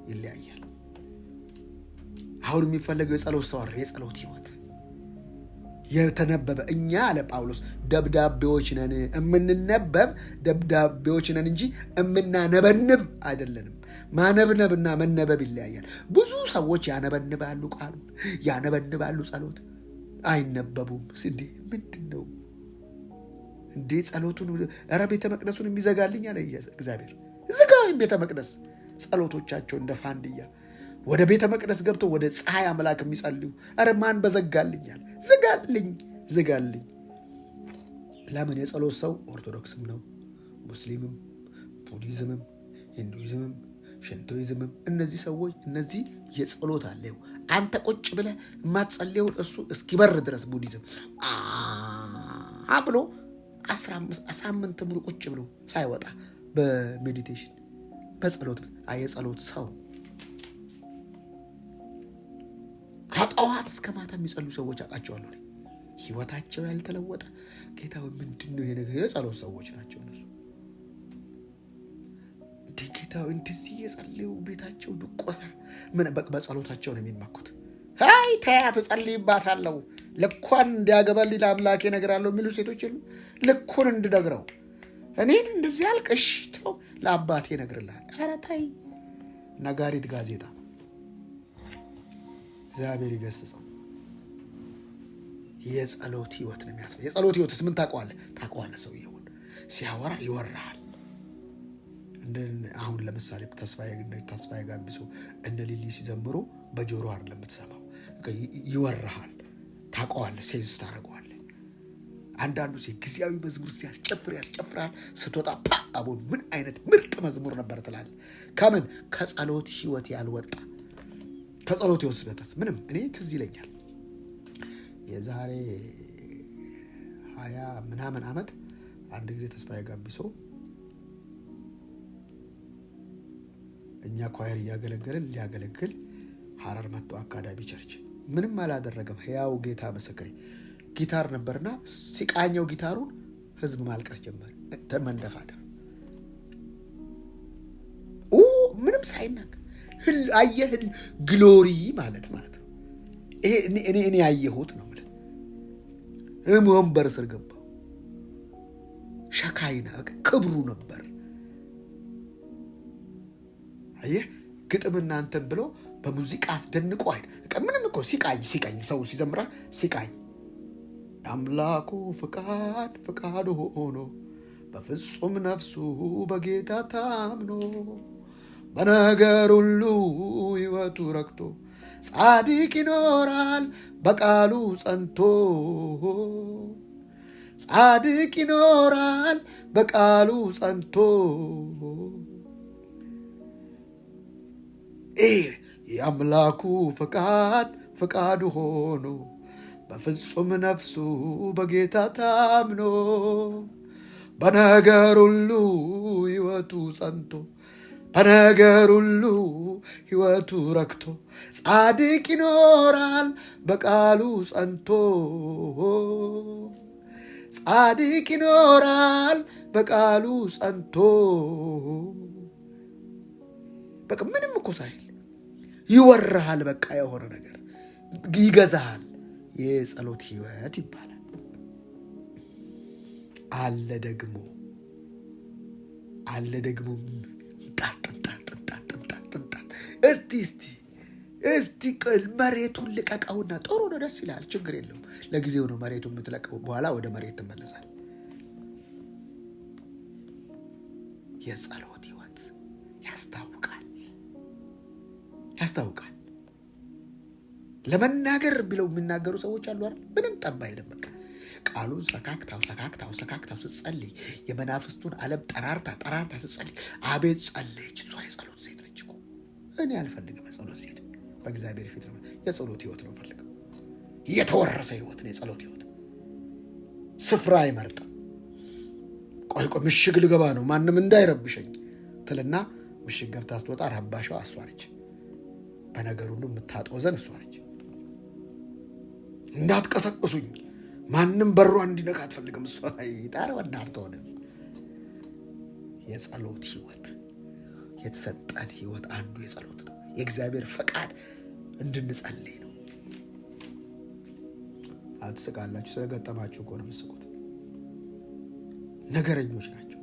ይለያያል። አሁን የሚፈለገው የጸሎት ሰው አይደል፣ የጸሎት ህይወት የተነበበ። እኛ አለ ጳውሎስ ደብዳቤዎች ነን፣ የምንነበብ ደብዳቤዎች ነን እንጂ የምናነበንብ አይደለንም። ማነብነብና መነበብ ይለያያል። ብዙ ሰዎች ያነበንባሉ፣ ቃሉ ያነበንባሉ፣ ጸሎት አይነበቡም። ስንዴ ምንድን ነው እንዴ? ጸሎቱን ኧረ ቤተ መቅደሱን የሚዘጋልኝ አለ እግዚአብሔር። ዝጋዊም ቤተ መቅደስ ጸሎቶቻቸው እንደ ፋንድያ ወደ ቤተ መቅደስ ገብተው ወደ ፀሐይ አምላክ የሚጸልዩ ኧረ ማን በዘጋልኛል? ዝጋልኝ። ለምን? የጸሎት ሰው ኦርቶዶክስም ነው፣ ሙስሊምም፣ ቡዲዝምም፣ ሂንዱይዝምም፣ ሽንቶይዝምም እነዚህ ሰዎች እነዚህ የጸሎት አለው። አንተ ቁጭ ብለህ የማትጸልየውን እሱ እስኪበር ድረስ ቡዲዝም ብሎ 15 ሳምንት ሙሉ ቁጭ ብሎ ሳይወጣ በሜዲቴሽን በጸሎት የጸሎት ሰው ከጠዋት እስከ ማታ የሚጸሉ ሰዎች አውቃቸዋለሁ። ህይወታቸው ያልተለወጠ ጌታው ምንድነው ይሄ ነገር? የጸሎት ሰዎች ናቸው እነሱ። ጌታው እንደዚህ የጸለዩ ቤታቸው ድቆሳ ምን በጸሎታቸው ነው የሚመኩት። አይ ተያት ጸልይባታለሁ ልኳን እንዲያገባልኝ ለአምላኬ እነግራለሁ የሚሉ ሴቶች የሉ? ልኩን እንድነግረው እኔን እንደዚህ አልቀሽተው ለአባቴ እነግርልሃል። ኧረ ተይ። ነጋሪት ጋዜጣ እግዚአብሔር ይገስጸው። የጸሎት ህይወት ነው የሚያስፈልግ። የጸሎት ህይወትስ ምን ታውቀዋለህ? ሰውየውን ሲያወራ ይወራሃል። አሁን ለምሳሌ ተስፋዬ ጋቢሶ እነ ሊሊ ሲዘምሩ በጆሮ አይደለም የምትሰማው፣ ይወራሃል፣ ታውቀዋለህ፣ ሴንስ ታደርገዋለህ። አንዳንዱ ጊዜያዊ መዝሙር ያስጨፍራል። ስትወጣ አቦን ምን አይነት ምርጥ መዝሙር ነበር ትላለህ። ከምን? ከጸሎት ህይወት ያልወጣ ከጸሎት ይወስደታል። ምንም እኔ ትዝ ይለኛል የዛሬ 20 ምናምን ዓመት አንድ ጊዜ ተስፋዬ ጋቢሶ እኛ ኳየር እያገለገልን ሊያገለግል ሐረር መጥቶ አካዳሚ ቸርች ምንም አላደረገም። ሕያው ጌታ መሰከሬ ጊታር ነበርና ሲቃኘው ጊታሩን ህዝብ ማልቀስ ጀመረ። ተመንደፋደፍ ምንም ሳይናገር አየህ፣ ግሎሪ ማለት ነው። ይሄ እኔ ያየሁት ነው ማለት ወንበር ስር ገባው። ሸካይና ክብሩ ነበር። አየህ ግጥም እናንተን ብሎ በሙዚቃ አስደንቆ አይደል? ምንም እኮ ሲቃኝ ሰው ሲዘምራ ሲቃኝ አምላኩ ፍቃድ ሆኖ በፍጹም ነፍሱ በጌታ ታምኖ በነገር ሁሉ ሕይወቱ ረክቶ ጻድቅ ይኖራል በቃሉ ጸንቶ። ጻድቅ ይኖራል በቃሉ ጸንቶ። የአምላኩ ፍቃድ ሆኖ በፍጹም ነፍሱ በጌታ ታምኖ በነገር ሁሉ ሕይወቱ ጸንቶ በነገር ሁሉ ሕይወቱ ረክቶ ጻድቅ ይኖራል በቃሉ ጸንቶ። ጻድቅ ይኖራል በቃሉ ጸንቶ። በቃ ምንም እኮ ሳይል ይወርሃል። በቃ የሆነ ነገር ይገዛሃል። የጸሎት ህይወት ይባላል። አለ ደግሞ እስቲ መሬቱን ልቀቀውና ጥሩ ነው፣ ደስ ይላል፣ ችግር የለውም። ለጊዜው ነው መሬቱን የምትለቀው፣ በኋላ ወደ መሬት ትመለሳል። የጸሎት ህይወት ያስታውቃል። ለመናገር ብለው የሚናገሩ ሰዎች አሉ አይደል? ምንም ጠባ አይደለም። በቃ ቃሉን ሰካክታው ስትጸልይ የመናፍስቱን ዓለም ጠራርታ ስትጸልይ አቤት ጸለየች። እሷ የጸሎት ሴት ነች እኮ። እኔ አልፈልግም የጸሎት ሴት። በእግዚአብሔር ፊት ነው የጸሎት ህይወት ነው ፈልገው። የተወረሰ ህይወት ነው የጸሎት ህይወት። ስፍራ አይመርጥም። ቆይ ምሽግ ልገባ ነው ማንም እንዳይረብሸኝ ትልና ምሽግ ገብታ ስትወጣ ረባሻዋ እሷ ነች። በነገር ሁሉ የምታጦዘን እሷ ነች። እንዳትቀሰቅሱኝ ማንም በሯ እንዲነካ አትፈልግም እሷ። ይጣረው እናርተው የጸሎት ህይወት የተሰጠን ህይወት አንዱ የጸሎት ነው። የእግዚአብሔር ፈቃድ እንድንጸልይ ነው። አትስቃላችሁ። ስለገጠማችሁ እኮ ነው የምትስቁት። ነገረኞች ናቸው።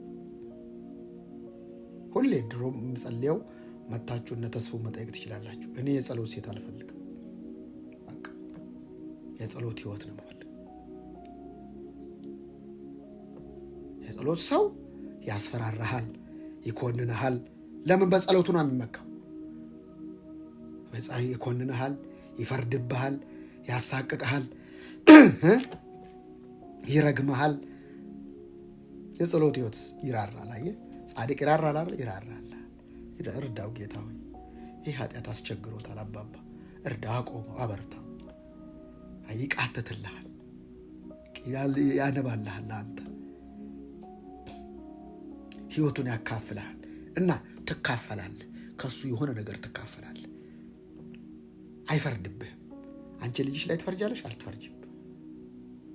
ሁሌ ድሮ የምጸልየው መታችሁ እነ ተስፉ መጠየቅ ትችላላችሁ። እኔ የጸሎት ሴት አልፈልግም። በቃ የጸሎት ህይወት ነው የምፈልግ። የጸሎት ሰው ያስፈራራሃል፣ ይኮንንሃል። ለምን? በጸሎቱ ነው የሚመካው። ይኮንንሃል፣ ይፈርድብሃል፣ ያሳቅቅሃል፣ ይረግመሃል። የጸሎት ህይወት ይራራል። አየህ፣ ጻድቅ ይራራል አይደል? ይራራል። እርዳው ጌታ ሆይ፣ ይህ ኃጢአት አስቸግሮታል አባባ፣ እርዳ፣ አቆመው፣ አበርታው። ይቃትትልሃል፣ ያነባልሃል፣ አንተ ህይወቱን ያካፍልሃል እና ትካፈላለህ። ከሱ የሆነ ነገር ትካፈላለህ። አይፈርድብህም። አንቺ ልጅሽ ላይ ትፈርጃለሽ? አልትፈርጅም።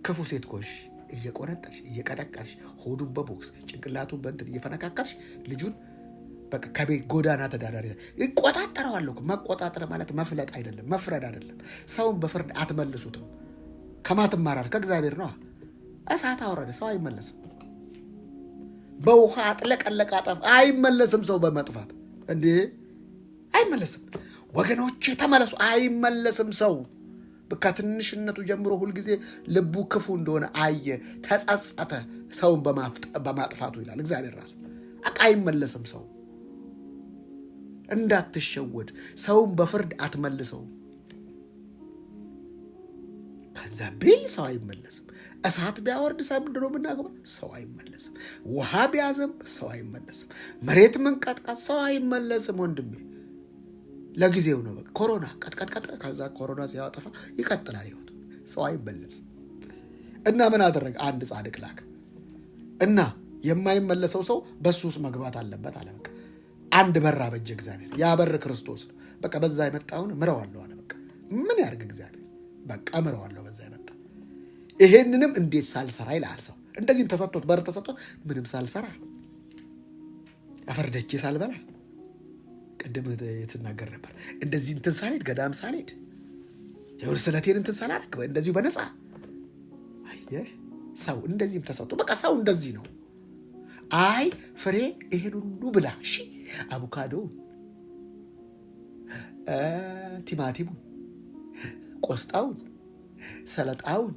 ክፉ ሴት ኮሽ እየቆነጠሽ እየቀጠቀስሽ ሆዱን በቦክስ ጭንቅላቱን በእንትን እየፈነካከስሽ ልጁን በቃ ከቤት ጎዳና ተዳዳሪ ይቆጣጠረዋለሁ። መቆጣጠር ማለት መፍለጥ አይደለም፣ መፍረድ አይደለም። ሰውን በፍርድ አትመልሱትም። ከማትማራር ከእግዚአብሔር ነው። እሳት አወረደ፣ ሰው አይመለስም። በውሃ አጥለቀለቀ፣ አጠፋ፣ አይመለስም። ሰው በመጥፋት እንዴ አይመለስም። ወገኖቼ ተመለሱ፣ አይመለስም። ሰው ከትንሽነቱ ጀምሮ ሁልጊዜ ልቡ ክፉ እንደሆነ አየ፣ ተጸጸተ፣ ሰውን በማጥፋቱ ይላል እግዚአብሔር ራሱ። አይመለስም ሰው። እንዳትሸወድ፣ ሰውን በፍርድ አትመልሰው። ከዛ ቢል ሰው አይመለስም። እሳት ቢያወርድ ሰምድሮ ብናገባ ሰው አይመለስም። ውሃ ቢያዘንብ ሰው አይመለስም። መሬት መንቀጥቀጥ ሰው አይመለስም። ወንድሜ ለጊዜው ነው። በቃ ኮሮና ቀጥቀጥቀጠ፣ ከዛ ኮሮና ሲያጠፋ ይቀጥላል ህይወቱ። ሰው አይመለስም። እና ምን አደረገ? አንድ ጻድቅ ላከ እና የማይመለሰው ሰው በሱ ውስጥ መግባት አለበት አለ። በቃ አንድ በር አበጀ እግዚአብሔር። ያ በር ክርስቶስ ነው። በቃ በዛ የመጣውን ምረዋለሁ አለ። በቃ ምን ያርግ እግዚአብሔር? በቃ ምረዋለሁ በዛ የመጣ። ይሄንንም እንዴት ሳልሰራ ይላል ሰው። እንደዚህም ተሰጥቶት በር ተሰጥቶት ምንም ሳልሰራ አፈርደቼ ሳልበላ ቅድም ትናገር ነበር። እንደዚህ እንትን ሳልሄድ ገዳም ሳልሄድ የወር ስለቴን እንትን ሳላረግ እንደዚሁ በነፃ አየህ። ሰው እንደዚህም ተሰጥቶ በቃ ሰው እንደዚህ ነው። አይ ፍሬ ይሄን ሁሉ ብላ፣ እሺ አቮካዶውን፣ ቲማቲሙን፣ ቆስጣውን፣ ሰለጣውን፣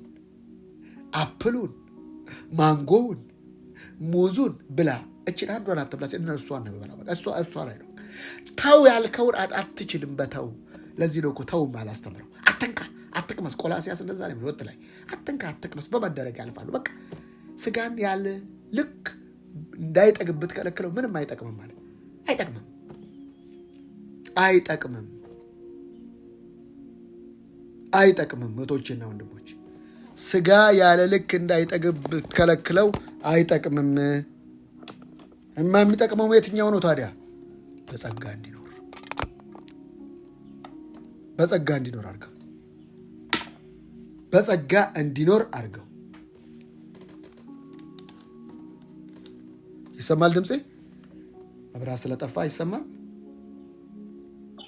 አፕሉን፣ ማንጎውን፣ ሙዙን ብላ። እችን አንዷን አትብላ። እሷን ነው በላ። እሷ ላይ ነው። ተው ያልከውን አትችልም። በተው ለዚህ ነው እኮ ተውም አላስተምረው። አትንካ፣ አትቅመስ። ቆላሲያስ እንደዛ ነው ወጥ ላይ አትንካ፣ አትቅመስ፣ በመደረግ ያልፋሉ። በቃ ስጋን ያለ ልክ እንዳይጠግብ ብትከለክለው ምንም አይጠቅምም ማለት አይጠቅምም፣ አይጠቅምም፣ አይጠቅምም። እህቶችና ወንድሞች ስጋ ያለ ልክ እንዳይጠግብ ብትከለክለው አይጠቅምም። የሚጠቅመው የትኛው ነው ታዲያ? በጸጋ እንዲኖር፣ በጸጋ እንዲኖር አድርገው፣ በጸጋ እንዲኖር አድርገው። ይሰማል ድምፄ? መብራት ስለጠፋ ይሰማል?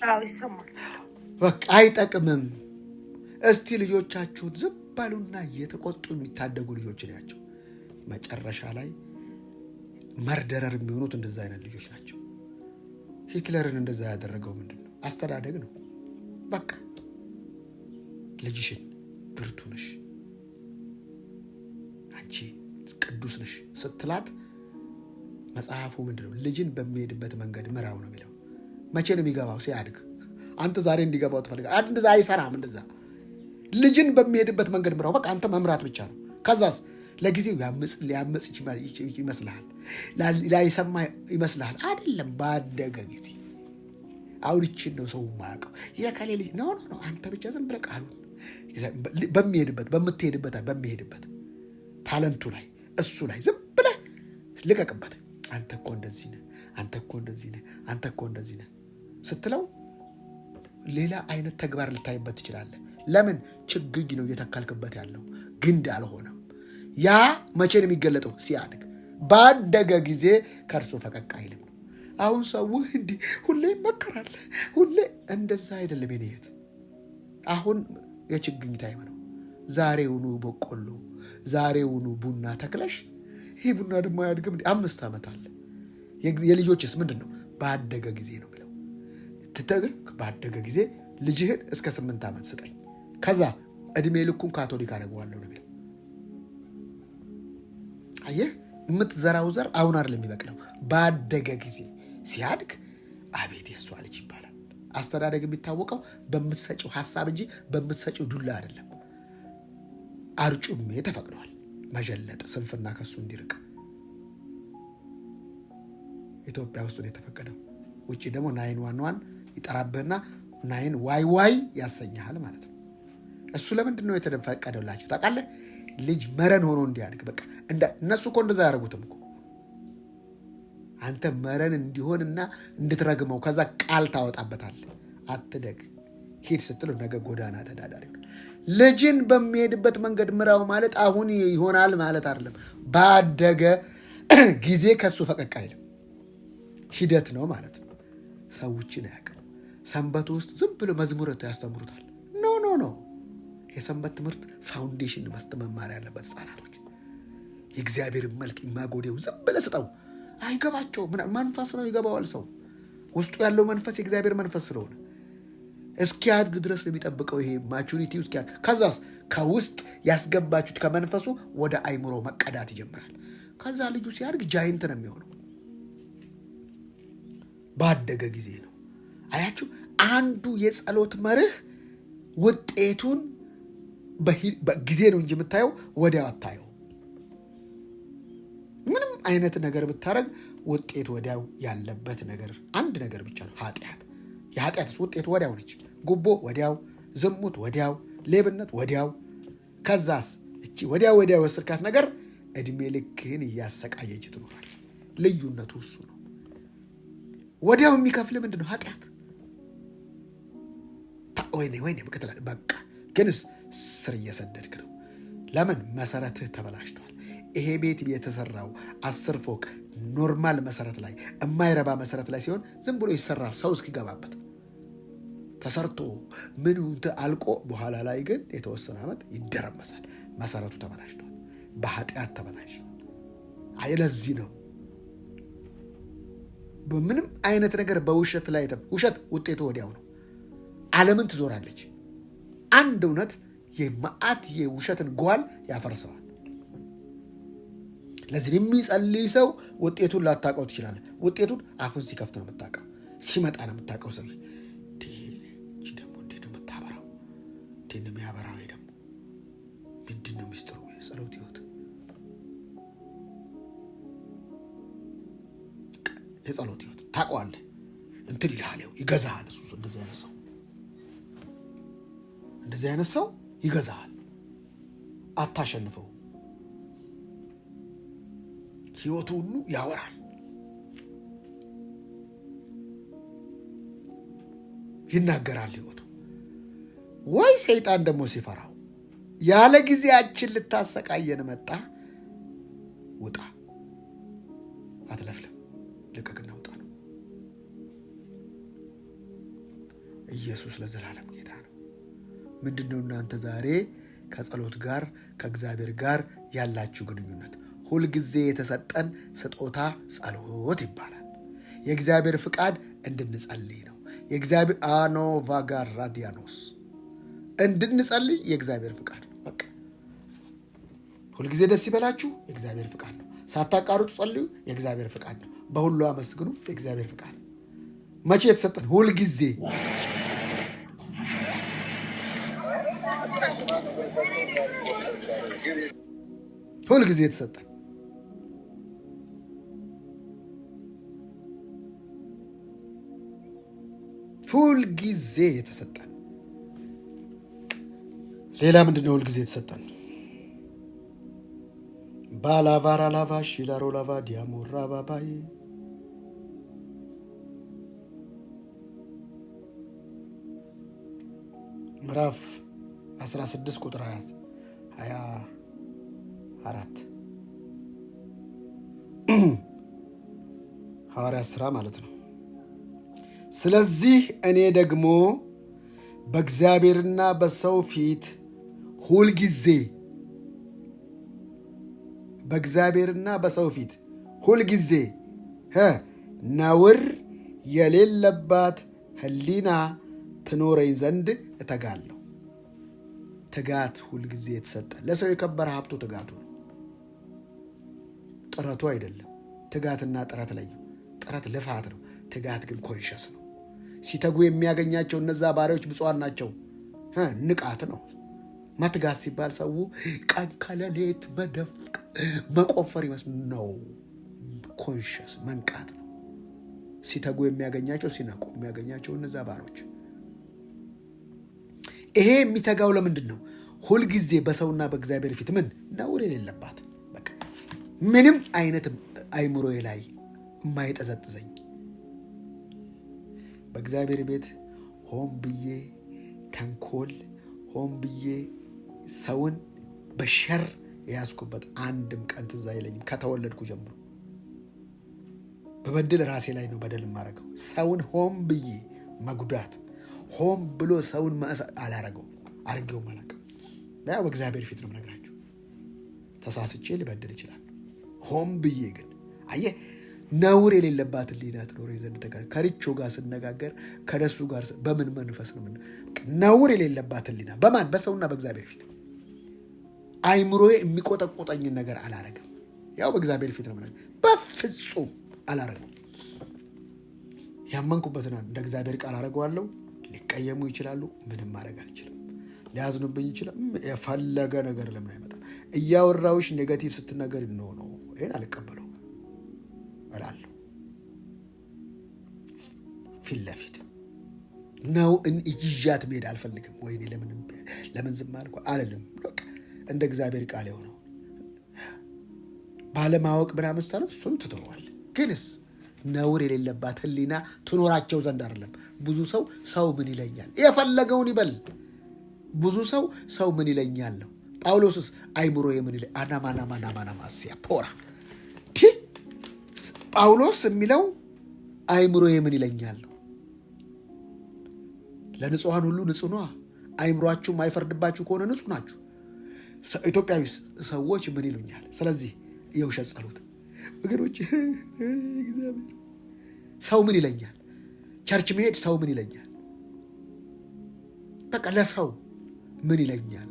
አዎ ይሰማል። በቃ አይጠቅምም። እስቲ ልጆቻችሁን ዝም ባሉና እየተቆጡ የሚታደጉ ልጆች ናቸው። መጨረሻ ላይ መርደረር የሚሆኑት እንደዛ አይነት ልጆች ናቸው። ሂትለርን እንደዛ ያደረገው ምንድን ነው? አስተዳደግ ነው። በቃ ልጅሽን ብርቱ ነሽ፣ አንቺ ቅዱስ ነሽ ስትላት መጽሐፉ ምንድን ነው? ልጅን በሚሄድበት መንገድ ምራው ነው የሚለው። መቼ ነው የሚገባው? ሲያድግ። አንተ ዛሬ እንዲገባው ትፈልጋለህ? እንደዛ አይሰራም። እንደዛ ልጅን በሚሄድበት መንገድ ምራው። በቃ አንተ መምራት ብቻ ነው። ከዛስ ለጊዜው ሊያመጽ ይመስልሃል፣ ላይሰማ ይመስልሃል። አይደለም። ባደገ ጊዜ አሁን ይችን ነው ሰው የማያውቀው። የከሌ ልጅ ነው። አንተ ብቻ ዝም ብለህ ቃሉን በሚሄድበት ታለንቱ ላይ እሱ ላይ ዝም ብለህ ልቀቅበት። አንተ እኮ እንደዚህ ነህ፣ አንተ እኮ እንደዚህ ነህ፣ አንተ እኮ እንደዚህ ነህ ስትለው ሌላ አይነት ተግባር ልታይበት ትችላለህ። ለምን? ችግኝ ነው እየተካልክበት ያለው፣ ግንድ አልሆነም። ያ መቼ ነው የሚገለጠው? ሲያድግ። ባደገ ጊዜ ከእርሱ ፈቀቅ አይልም ነው። አሁን ሰው እንዲህ ሁሌ ይመከራል፣ ሁሌ እንደዛ አይደለም። የኔት አሁን የችግኝ ታይም ነው። ዛሬውኑ በቆሎ፣ ዛሬውኑ ቡና ተክለሽ፣ ይህ ቡና ደግሞ አያድግም። 5 ዓመት አለ። የልጆችስ ምንድን ነው? ባደገ ጊዜ ነው የሚለው። ባደገ ጊዜ ልጅህን እስከ 8 ዓመት ስጠኝ፣ ከዛ እድሜ ልኩን ካቶሊክ አደርገዋለሁ ነው የሚለው። አየህ፣ የምትዘራው ዘር አሁን አይደለም የሚበቅለው፣ ባደገ ጊዜ ሲያድግ አቤት የሷ ልጅ ይባላል። አስተዳደግ የሚታወቀው በምትሰጪው ሀሳብ እንጂ በምትሰጪው ዱላ አይደለም። አርጩሜ ተፈቅደዋል፣ መጀለጥ፣ ስንፍና ከሱ እንዲርቅ። ኢትዮጵያ ውስጥ ነው የተፈቀደው። ውጭ ደግሞ 911 ይጠራብህና 9YY ያሰኛል ማለት ነው። እሱ ለምንድን ነው የተፈቀደላችሁ ታውቃለህ? ልጅ መረን ሆኖ እንዲያድግ። በቃ እነሱ እኮ እንደዛ ያደረጉትም እኮ አንተ መረን እንዲሆንና እንድትረግመው ከዛ ቃል ታወጣበታል። አትደግ፣ ሂድ ስትለው ነገ ጎዳና ተዳዳሪ ነው። ልጅን በሚሄድበት መንገድ ምራው ማለት አሁን ይሆናል ማለት አይደለም። ባደገ ጊዜ ከሱ ፈቀቅ አይልም። ሂደት ነው ማለት ነው። ሰዎችን አያውቅም። ሰንበት ውስጥ ዝም ብሎ መዝሙር ያስተምሩታል። ኖ የሰንበት ትምህርት ፋውንዴሽን መማር ያለበት ህጻናቶች የእግዚአብሔርን መልክ ማጎዴው ዝም ብለህ ስጠው። አይገባቸው። መንፈስ ነው፣ ይገባዋል። ሰው ውስጡ ያለው መንፈስ የእግዚአብሔር መንፈስ ስለሆነ እስኪያድግ ድረስ ነው የሚጠብቀው። ይሄ ማቹሪቲ እስኪያድግ፣ ከዛስ ከውስጥ ያስገባችሁት ከመንፈሱ ወደ አይምሮ መቀዳት ይጀምራል። ከዛ ልጁ ሲያድግ ጃይንት ነው የሚሆነው። ባደገ ጊዜ ነው። አያችሁ፣ አንዱ የጸሎት መርህ ውጤቱን በጊዜ ነው እንጂ የምታየው ወዲያው አታየው። ምንም አይነት ነገር ብታረግ ውጤት ወዲያው ያለበት ነገር አንድ ነገር ብቻ ነው፣ ኃጢአት። የኃጢአትስ ውጤት ወዲያው ነች። ጉቦ ወዲያው፣ ዝሙት ወዲያው፣ ሌብነት ወዲያው። ከዛስ እቺ ወዲያው የወሰድካት ነገር እድሜ ልክህን እያሰቃየች ትኖራል። ልዩነቱ እሱ ነው። ወዲያው የሚከፍል ምንድን ነው? ኃጢአት። ወይኔ ምክትላል። በቃ ግንስ ስር እየሰደድክ ነው። ለምን? መሰረትህ ተበላሽቷል። ይሄ ቤት የተሰራው 10 ፎቅ ኖርማል መሰረት ላይ የማይረባ መሰረት ላይ ሲሆን ዝም ብሎ ይሰራል፣ ሰው እስኪገባበት ተሰርቶ ምን አልቆ በኋላ ላይ ግን የተወሰነ ዓመት ይደረመሳል። መሰረቱ ተበላሽቷል፣ በኃጢአት ተበላሽቷል። ለዚህ ነው በምንም አይነት ነገር በውሸት ላይ ውሸት ውጤቱ ወዲያው ነው። ዓለምን ትዞራለች። አንድ እውነት የመዓት የውሸትን ጓል ያፈርሰዋል። ለዚህ የሚጸልይ ሰው ውጤቱን ላታውቀው ትችላለህ። ውጤቱን አፉን ሲከፍት ነው የምታውቀው፣ ሲመጣ ነው የምታውቀው። ሰው ደግሞ እንዴት ነው የምታበራው? እንዴት ነው የሚያበራው? ደግሞ ምንድን ነው ሚስጥሩ? የጸሎት ህይወት፣ የጸሎት ህይወት ታውቀዋለህ። እንትን ይልሃል፣ ይገዛሃል። እሱ እንደዚህ አይነት ሰው ይገዛሃል። አታሸንፈው። ህይወቱ ሁሉ ያወራል፣ ይናገራል ህይወቱ። ወይ ሰይጣን ደግሞ ሲፈራው ያለ ጊዜያችን ልታሰቃየን መጣ፣ ውጣ፣ አትለፍልም፣ ልቀቅና ውጣ ነው። ኢየሱስ ለዘላለም ጌታ ነው። ምንድነው እናንተ ዛሬ ከጸሎት ጋር ከእግዚአብሔር ጋር ያላችሁ ግንኙነት? ሁልጊዜ የተሰጠን ስጦታ ጸሎት ይባላል። የእግዚአብሔር ፍቃድ እንድንጸልይ ነው። የእግዚአብሔር አኖቫጋር ራዲያኖስ እንድንጸልይ የእግዚአብሔር ፍቃድ ነው። በቃ ሁልጊዜ ደስ ይበላችሁ የእግዚአብሔር ፍቃድ ነው። ሳታቃሩት ጸልዩ የእግዚአብሔር ፍቃድ ነው። በሁሉ አመስግኑ የእግዚአብሔር ፍቃድ ነው። መቼ የተሰጠን? ሁልጊዜ። ሁልጊዜ የተሰጠን ሁልጊዜ የተሰጠን ሌላ ምንድን ነው? ሁልጊዜ የተሰጠን ባላቫራ ላቫ ሺላሮ ላቫ ዲያሞራ ባባይ ምዕራፍ 16 ቁጥር 24 ሐዋርያት ሥራ ማለት ነው። ስለዚህ እኔ ደግሞ በእግዚአብሔርና በሰው ፊት ሁልጊዜ ነውር የሌለባት ሕሊና ትኖረኝ ዘንድ እተጋለሁ። ትጋት ሁልጊዜ የተሰጠ ለሰው የከበረ ሀብቱ ትጋቱ ነው፣ ጥረቱ አይደለም። ትጋትና ጥረት ለዩ። ጥረት ልፋት ነው። ትጋት ግን ኮንሸስ ነው። ሲተጉ የሚያገኛቸው እነዛ ባሪያዎች ብፁዓን ናቸው። ንቃት ነው። መትጋት ሲባል ሰው ቀን ከሌሊት በደፍቅ መቆፈር ይመስል ነው። ኮንሸስ መንቃት ነው። ሲተጉ የሚያገኛቸው፣ ሲነቁ የሚያገኛቸው እነዛ ባሮች። ይሄ የሚተጋው ለምንድን ነው? ሁልጊዜ በሰውና በእግዚአብሔር ፊት ምን ነውር የሌለባት፣ በቃ ምንም አይነት አይምሮዬ ላይ የማይጠዘጥዘኝ በእግዚአብሔር ቤት ሆን ብዬ ተንኮል፣ ሆን ብዬ ሰውን በሸር የያዝኩበት አንድም ቀን ትዝ አይለኝም። ከተወለድኩ ጀምሮ በበድል ራሴ ላይ ነው በደል የማደርገው። ሰውን ሆን ብዬ መጉዳት፣ ሆን ብሎ ሰውን አላረገውም፣ አርጌውም አላውቅም። ያው በእግዚአብሔር ፊት ነው የምነግራችሁ። ተሳስቼ ሊበድል ይችላል። ሆን ብዬ ግን አየህ ነውር የሌለባት ሕሊና ትኖረኝ ዘንድ እተጋለሁ። ከሪቾ ጋር ስነጋገር ከደሱ ጋር በምን መንፈስ ነው? ነውር የሌለባት ሕሊና በማን? በሰውና በእግዚአብሔር ፊት። አይምሮዬ የሚቆጠቆጠኝን ነገር አላረግም። ያው በእግዚአብሔር ፊት ነው የምነግርህ። በፍጹም አላረግም። ያመንኩበትን እንደ እግዚአብሔር ቃል አረገዋለሁ። ሊቀየሙ ይችላሉ። ምንም ማድረግ አልችልም። ሊያዝኑብኝ ይችላል። የፈለገ ነገር ለምን አይመጣም? እያወራሁሽ ኔጋቲቭ ስትናገር ነው ይሄን አልቀበለው እላለሁ። ፊት ለፊት ነው ይዣት መሄድ አልፈልግም። ወይኔ ለምን ዝም አልኩ አልልም። እንደ እግዚአብሔር ቃል የሆነው ባለማወቅ ምናምን ስታለው እሱን ትተዋል። ግንስ ነውር የሌለባት ሕሊና ትኖራቸው ዘንድ አይደለም። ብዙ ሰው ምን ይለኛል? የፈለገውን ይበል። ብዙ ሰው ምን ይለኛል ነው። ጳውሎስስ አይምሮ የምን ይለ አናማናማናማናማስያ ፖራ ጳውሎስ የሚለው አይምሮ የምን ይለኛል ነው። ለንጹሐን ሁሉ ንጹሕ ነዋ። አይምሯችሁም አይፈርድባችሁ ከሆነ ንጹሕ ናችሁ። ኢትዮጵያዊ ሰዎች ምን ይሉኛል? ስለዚህ የውሸት ጸሎት ወገኖች፣ ሰው ምን ይለኛል? ቸርች መሄድ ሰው ምን ይለኛል? በቃ ለሰው ምን ይለኛል?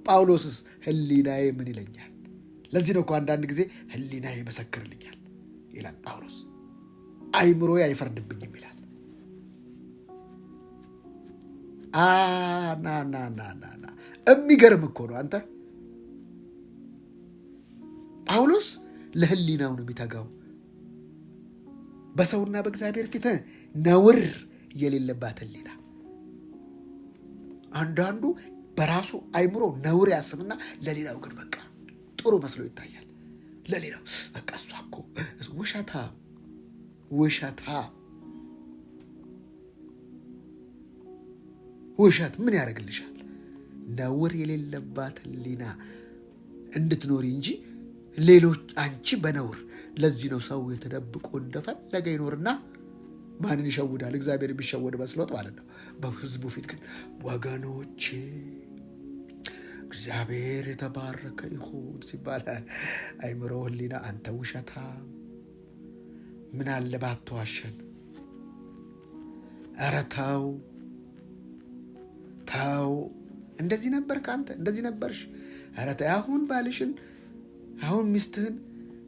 ጳውሎስስ ሕሊናዬ ምን ይለኛል? ለዚህ ነው እኮ አንዳንድ ጊዜ ሕሊናዬ ይመሰክርልኛል ይላል ጳውሎስ። አይምሮዬ አይፈርድብኝም ይላል። ና የሚገርም እኮ ነው አንተ። ጳውሎስ ለሕሊናው ነው የሚተጋው። በሰውና በእግዚአብሔር ፊት ነውር የሌለባት ሕሊና። አንዳንዱ በራሱ አይምሮ ነውር ያስብና ለሌላው ግን በቃ ጥሩ መስሎ ይታያል። ለሌላው በቃ እሷ እኮ ውሸት ምን ያደርግልሻል? ነውር የሌለባት ሕሊና እንድትኖሪ እንጂ ሌሎች አንቺ በነውር። ለዚህ ነው ሰው የተደብቆ እንደፈለገ ይኖርና ማንን ይሸውዳል? እግዚአብሔር የሚሸወድ መስሎት ማለት ነው። በሕዝቡ ፊት ግን ወገኖቼ እግዚአብሔር የተባረከ ይሁን ሲባል አይምሮ ሕሊና አንተ ውሸታ ምን አለ ባትዋሸን። ኧረ ተው እንደዚህ ነበርክ አንተ እንደዚህ ነበርሽ። ኧረ ተው አሁን ባልሽን አሁን ሚስትህን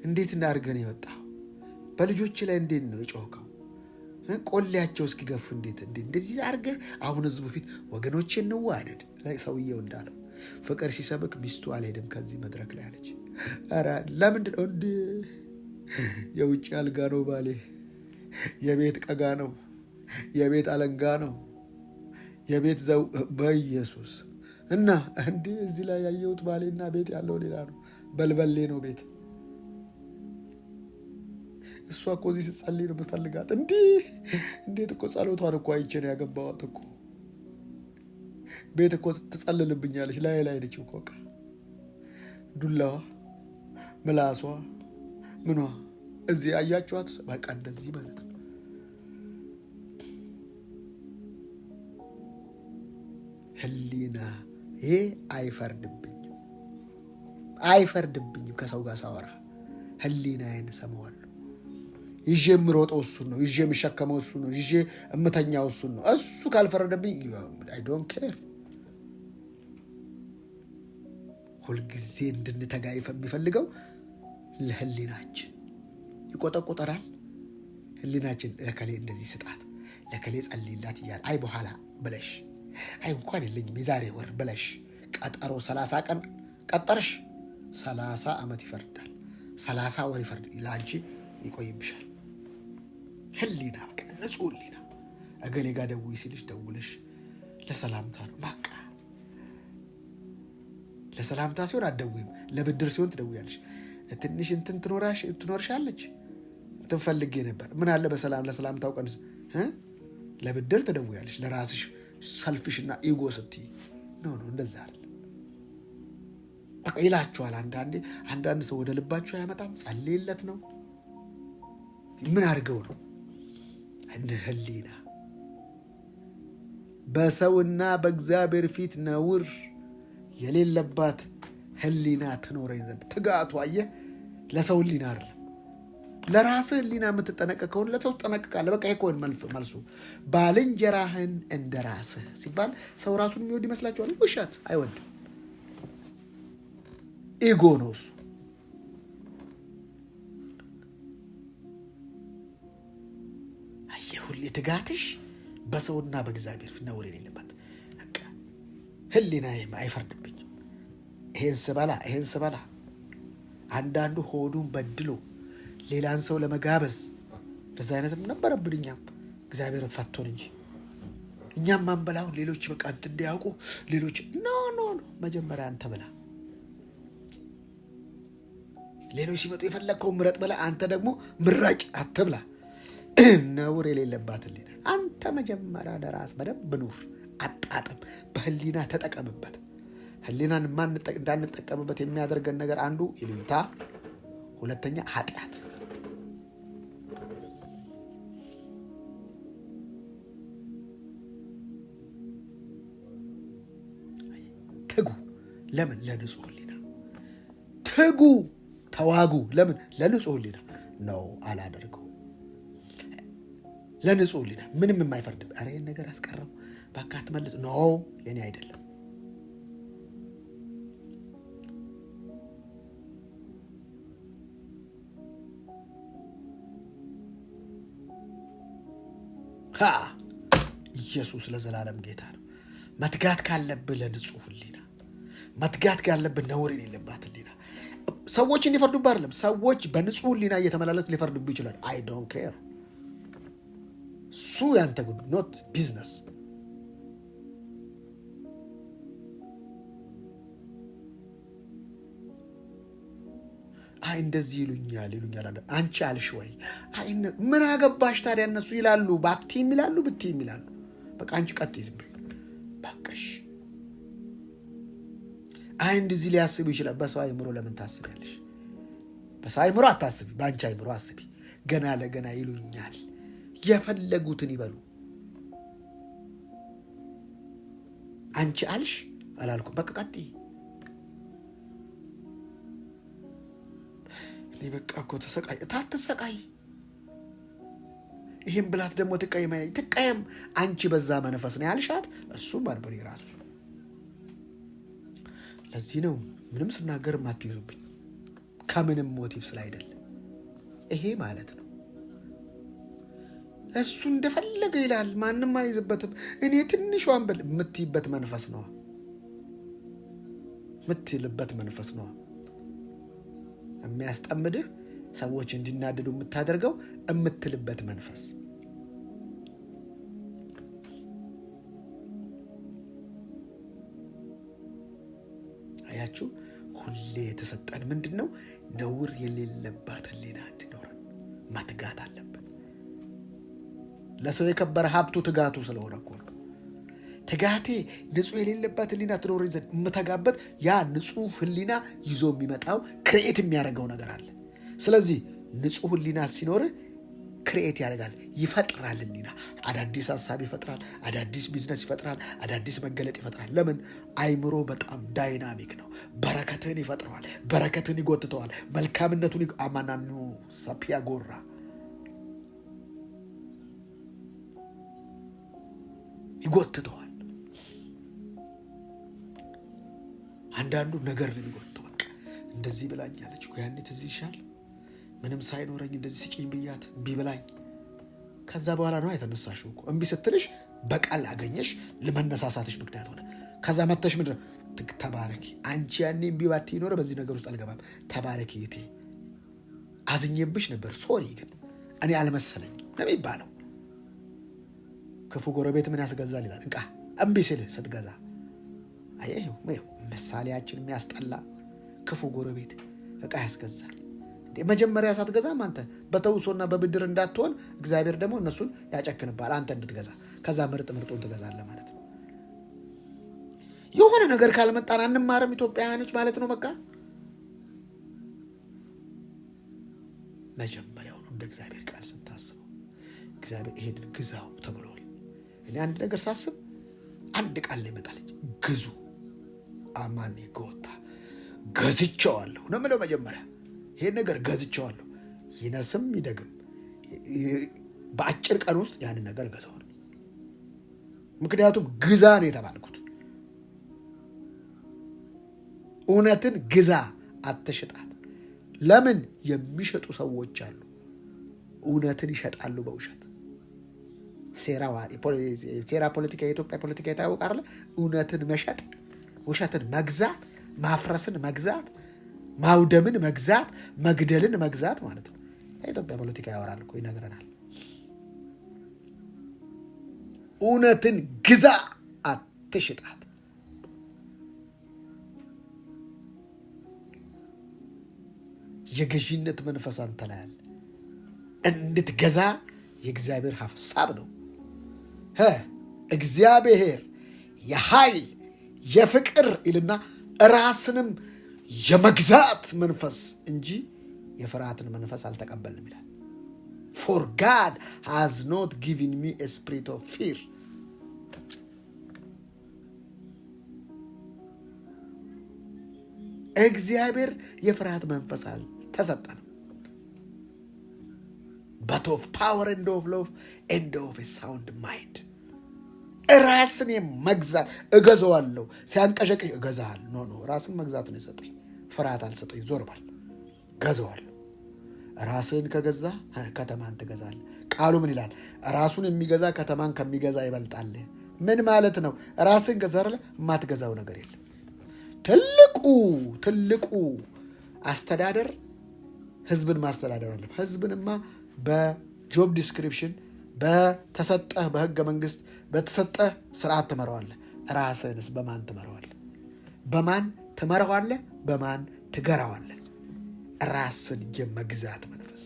እንዴት እንዳርገህ ነው የወጣው? በልጆች ላይ እንዴት ነው የጮኸው? ቆሌያቸው እስኪገፉ እንዴት እንደዚህ አርገህ አሁን ህዝቡ ፊት ወገኖቼ እንዋደድ። ሰውየው እንዳለው ፍቅር ሲሰብክ ሚስቱ አልሄድም ከዚህ መድረክ ላይ አለች። ኧረ ለምንድን ነው እንደ የውጭ አልጋ ነው ባሌ፣ የቤት ቀጋ ነው፣ የቤት አለንጋ ነው፣ የቤት ዘው በኢየሱስ እና እንዴ እዚህ ላይ ያየሁት ባሌና ቤት ያለው ሌላ ነው። በልበሌ ነው ቤት። እሷ እኮ እዚህ ስትጸልይ ነው የምፈልጋት። እንዴት እኮ ጸሎቷን እኮ አይቼ ነው ያገባኋት እኮ። ቤት እኮ ትጸልልብኛለች። ላይ ነች እኮ በቃ ዱላዋ፣ ምላሷ፣ ምኗ እዚህ አያችኋት። በቃ እንደዚህ ማለት ነው። ህሊና ይሄ አይፈርድብኝም። ከሰው ጋር ሳወራ ህሊናዬን ሰማዋለሁ። ይዤ የምሮጠው እሱን ነው። ይዤ የምሸከመው እሱን ነው። ይዤ የምተኛው እሱን ነው። እሱ ካልፈረደብኝ አይ ዶንት ኬር። ሁልጊዜ እንድንተጋ የሚፈልገው ለህሊናችን ይቆጠቆጠራል። ህሊናችን ለከሌ እንደዚህ ስጣት፣ ለከሌ ጸልይላት እያለ አይ በኋላ ብለሽ አይ እንኳን የለኝም የዛሬ ወር ብለሽ ቀጠሮ 30 ቀን ቀጠርሽ 30 ዓመት ይፈርዳል። 30 ወር ይፈርዳል። ለአንቺ ይቆይብሻል። ህሊና በቃ ንጹህ ህሊና። እገሌ ጋር ደውይ ሲልሽ ደውለሽ ለሰላምታ ነው በቃ። ለሰላምታ ሲሆን አትደውይም። ለብድር ሲሆን ትደውያለሽ። ትንሽ እንትን ትኖርሻለች። እንትን ፈልጌ ነበር ምን አለ በሰላም ለሰላምታው ቀን ለብድር ትደውያለሽ። ለራስሽ ሰልፊሽና ኢጎ ስትይ ኖ እንደዛ አይደል። በቃ ይላችኋል። አንዳንድ ሰው ወደ ልባችሁ አያመጣም። ጸልይለት ነው። ምን አድርገው ነው? ህሊና በሰውና በእግዚአብሔር ፊት ነውር የሌለባት ህሊና ትኖረኝ ዘንድ ትጋቱ። አየህ፣ ለሰው ህሊና አይደለም ለራስህ ህሊና የምትጠነቀቅ ከሆነ ለሰው ትጠነቀቃለህ። በቃ ይኮን መልሱ። ባልንጀራህን እንደ ራስህ ሲባል ሰው ራሱን የሚወድ ይመስላችኋል? ውሸት። አይወድም። ኢጎ ነው እሱ። አየህ፣ ሁሌ ትጋትሽ በሰውና በእግዚአብሔር ፊት ነውር የሌለባት። በቃ ህሊና አይፈርድብኝም። ይሄን ስበላ አንዳንዱ ሆዱን በድሎ ሌላን ሰው ለመጋበዝ እንደዛ አይነትም ነበረብን። እኛም እግዚአብሔርን ፈቶን እንጂ እኛም ማንበላውን ሌሎች በቃ እንትን እንዲያውቁ ሌሎች ኖ መጀመሪያ አንተ ብላ። ሌሎች ሲመጡ የፈለግከውን ምረጥ ብላ፣ አንተ ደግሞ ምራጭ አትብላ። ነውር የሌለባት ህሊና አንተ መጀመሪያ ለራስ በደንብ ኑር፣ አጣጥም፣ በህሊና ተጠቀምበት። ህሊናን እንዳንጠቀምበት የሚያደርገን ነገር አንዱ ይሉኝታ፣ ሁለተኛ ኃጢአት። ትጉ። ለምን? ለንጹህ ህሊና ትጉ፣ ተዋጉ። ለምን? ለንጹህ ህሊና ነው። አላደርገው ለንጹህ ህሊና ምንም የማይፈርድ ኧረ ይህን ነገር አስቀረው በቃ ትመልስ ነው። ለኔ አይደለም። ኢየሱስ ለዘላለም ጌታ ነው። መትጋት ካለብህ ለንጹህ ህሊና፣ መትጋት ካለብህ ነውር የሌለባት ህሊና። ሰዎች እንዲፈርዱብህ አይደለም። ሰዎች በንጹህ ህሊና እየተመላለሱ ሊፈርዱብህ ይችላል። አይ ዶንት ኬር። እሱ ያንተ ጉድ ኖት ቢዝነስ። አይ እንደዚህ ይሉኛል። አንቺ አልሽ ወይ? አይ ምን አገባሽ ታዲያ? እነሱ ይላሉ፣ ባትይም ይላሉ፣ ብትይም ይላሉ። በቃ አንቺ ቀጥይ ዝም ብለሽ በቃሽ። አይ እንደዚህ ሊያስቡ ይችላል። በሰው አይምሮ ለምን ታስቢያለሽ? በሰው አይምሮ አታስቢ፣ በአንቺ አይምሮ አስቢ። ገና ለገና ይሉኛል፣ የፈለጉትን ይበሉ። አንቺ አልሽ አላልኩም፣ በቃ ቀጥይ። እኔ በቃ እኮ ተሰቃይ ታትሰቃይ። ይሄን ብላት ደግሞ ትቀየም። አንቺ በዛ መንፈስ ነው ያልሻት፣ እሱ ባርበሪ ራሱ። ለዚህ ነው ምንም ስናገር ማትይዙብኝ፣ ከምንም ሞቲቭ ስላይደለ። ይሄ ማለት ነው እሱ እንደፈለገ ይላል፣ ማንም አይዝበትም። እኔ ትንሿን ብል የምትይበት መንፈስ ነው፣ የምትልበት መንፈስ ነው። የሚያስጠምድህ ሰዎች እንዲናደዱ የምታደርገው የምትልበት መንፈስ አያችሁ። ሁሌ የተሰጠን ምንድነው? ነውር የሌለባት ህሊና እንዲኖረን መትጋት አለብን። ለሰው የከበረ ሀብቱ ትጋቱ ስለሆነ እኮ ነው። ትጋቴ ንጹህ የሌለባት ህሊና ትኖረኝ ዘንድ የምተጋበት ያ ንጹህ ህሊና ይዞ የሚመጣው ክሬኤት የሚያደርገው ነገር አለ። ስለዚህ ንጹህ ህሊና ሲኖርህ ክሬኤት ያደርጋል፣ ይፈጥራል። ህሊና አዳዲስ ሀሳብ ይፈጥራል፣ አዳዲስ ቢዝነስ ይፈጥራል፣ አዳዲስ መገለጥ ይፈጥራል። ለምን? አይምሮ በጣም ዳይናሚክ ነው። በረከትህን ይፈጥረዋል፣ በረከትህን ይጎትተዋል፣ መልካምነቱን አማናኑ ሰፒያ ጎራ ይጎትተዋል። አንዳንዱ ነገር ነው የሚጎትተው። በቃ እንደዚህ ብላኛለች እኮ ያኔ ትዝ ይሻል ምንም ሳይኖረኝ እንደዚህ ስጪኝ ብያት እምቢ ብላኝ፣ ከዛ በኋላ ነው የተነሳሽው እኮ። እምቢ ስትልሽ በቃል አገኘሽ፣ ለመነሳሳትሽ ምክንያት ሆነ። ከዛ መተሽ ምንድነው? ተባረኪ። አንቺ ያኔ እምቢ ባትይ ኖረ በዚህ ነገር ውስጥ አልገባም። ተባረኪ እቴ፣ አዝኜብሽ ነበር፣ ሶሪ ግን እኔ አልመሰለኝ ነው የሚባለው። ክፉ ጎረቤት ምን ያስገዛል ይላል። እንቃ እምቢ ስልህ ስትገዛ አየህ፣ ምሳሌያችን የሚያስጠላ ክፉ ጎረቤት እቃ ያስገዛል። መጀመሪያ ሳትገዛም አንተ በተውሶና በብድር እንዳትሆን እግዚአብሔር ደግሞ እነሱን ያጨክንባል አንተ እንድትገዛ። ከዛ ምርጥ ምርጡን ትገዛለህ ማለት ነው። የሆነ ነገር ካልመጣን አንማርም ኢትዮጵያውያኖች ማለት ነው። በቃ መጀመሪያው ነው እንደ እግዚአብሔር ቃል ስታስበው እግዚአብሔር ይሄንን ግዛው ተብሏል። እኔ አንድ ነገር ሳስብ አንድ ቃል ላይ ይመጣለች፣ ግዙ። አማኔ ጎታ ገዝቼዋለሁ ነው የምለው መጀመሪያ። ይሄን ነገር ገዝቼዋለሁ፣ ይነስም ይደግም በአጭር ቀን ውስጥ ያንን ነገር ገዛዋለሁ። ምክንያቱም ግዛ ነው የተባልኩት። እውነትን ግዛ አትሽጣት። ለምን? የሚሸጡ ሰዎች አሉ፣ እውነትን ይሸጣሉ በውሸት። ሴራ ፖለቲካ፣ የኢትዮጵያ ፖለቲካ የታወቀ እውነትን መሸጥ፣ ውሸትን መግዛት፣ ማፍረስን መግዛት፣ ማውደምን መግዛት፣ መግደልን መግዛት ማለት ነው። የኢትዮጵያ ፖለቲካ ያወራል እኮ ይነግረናል። እውነትን ግዛ አትሽጣት። የገዢነት መንፈስ አንተ ላይ አለ። እንድትገዛ የእግዚአብሔር ሐሳብ ነው። እግዚአብሔር የኃይል የፍቅር ይልና ራስንም የመግዛት መንፈስ እንጂ የፍርሃትን መንፈስ አልተቀበልንም ይላል። For God has not given me a spirit of fear. እግዚአብሔር የፍርሃት መንፈስ አልተሰጠንም። But of power and of love and of a sound mind. ራስን የመግዛት እገዛዋለሁ። ሲያንቀሸቅሽ እገዛሃለሁ። ኖ ራስን መግዛት ነው የሰጠኝ። ፍርሃት አልሰጠኝ። ዞር ባል ገዛዋለሁ። ራስን ከገዛ ከተማን ትገዛለህ። ቃሉ ምን ይላል? ራሱን የሚገዛ ከተማን ከሚገዛ ይበልጣል። ምን ማለት ነው? ራስን ገዛለ የማትገዛው ነገር የለም። ትልቁ አስተዳደር ህዝብን ማስተዳደር አለ። ህዝብንማ በጆብ ዲስክሪፕሽን በተሰጠህ በህገ መንግስት በተሰጠህ ስርዓት ትመራዋለህ። ራስህንስ በማን ትመራዋለህ? በማን ትመራዋለህ? በማን ትገራዋለህ? ራስን የመግዛት መንፈስ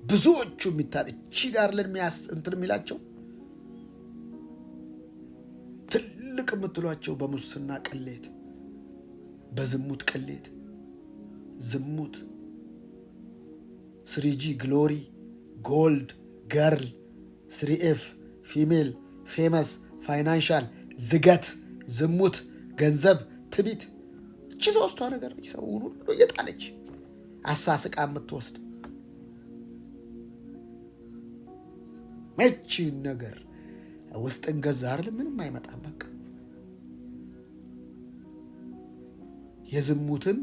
ብዙዎቹ እቺ ጋር እንትን የሚላቸው ትልቅ የምትሏቸው በሙስና ቅሌት፣ በዝሙት ቅሌት፣ ዝሙት፣ 3G ግሎሪ፣ ጎልድ፣ ገርል፣ 3F ፊሜል፣ ፌመስ፣ ፋይናንሻል፣ ዝገት፣ ዝሙት፣ ገንዘብ፣ ትቢት፣ እቺ ሶስቷ ነገር ሰውን ሁሉ እየጣለች አሳስቃ የምትወስድ መቺ ነገር ውስጥን ገዛ አይደል? ምንም አይመጣም። በቃ የዝሙትን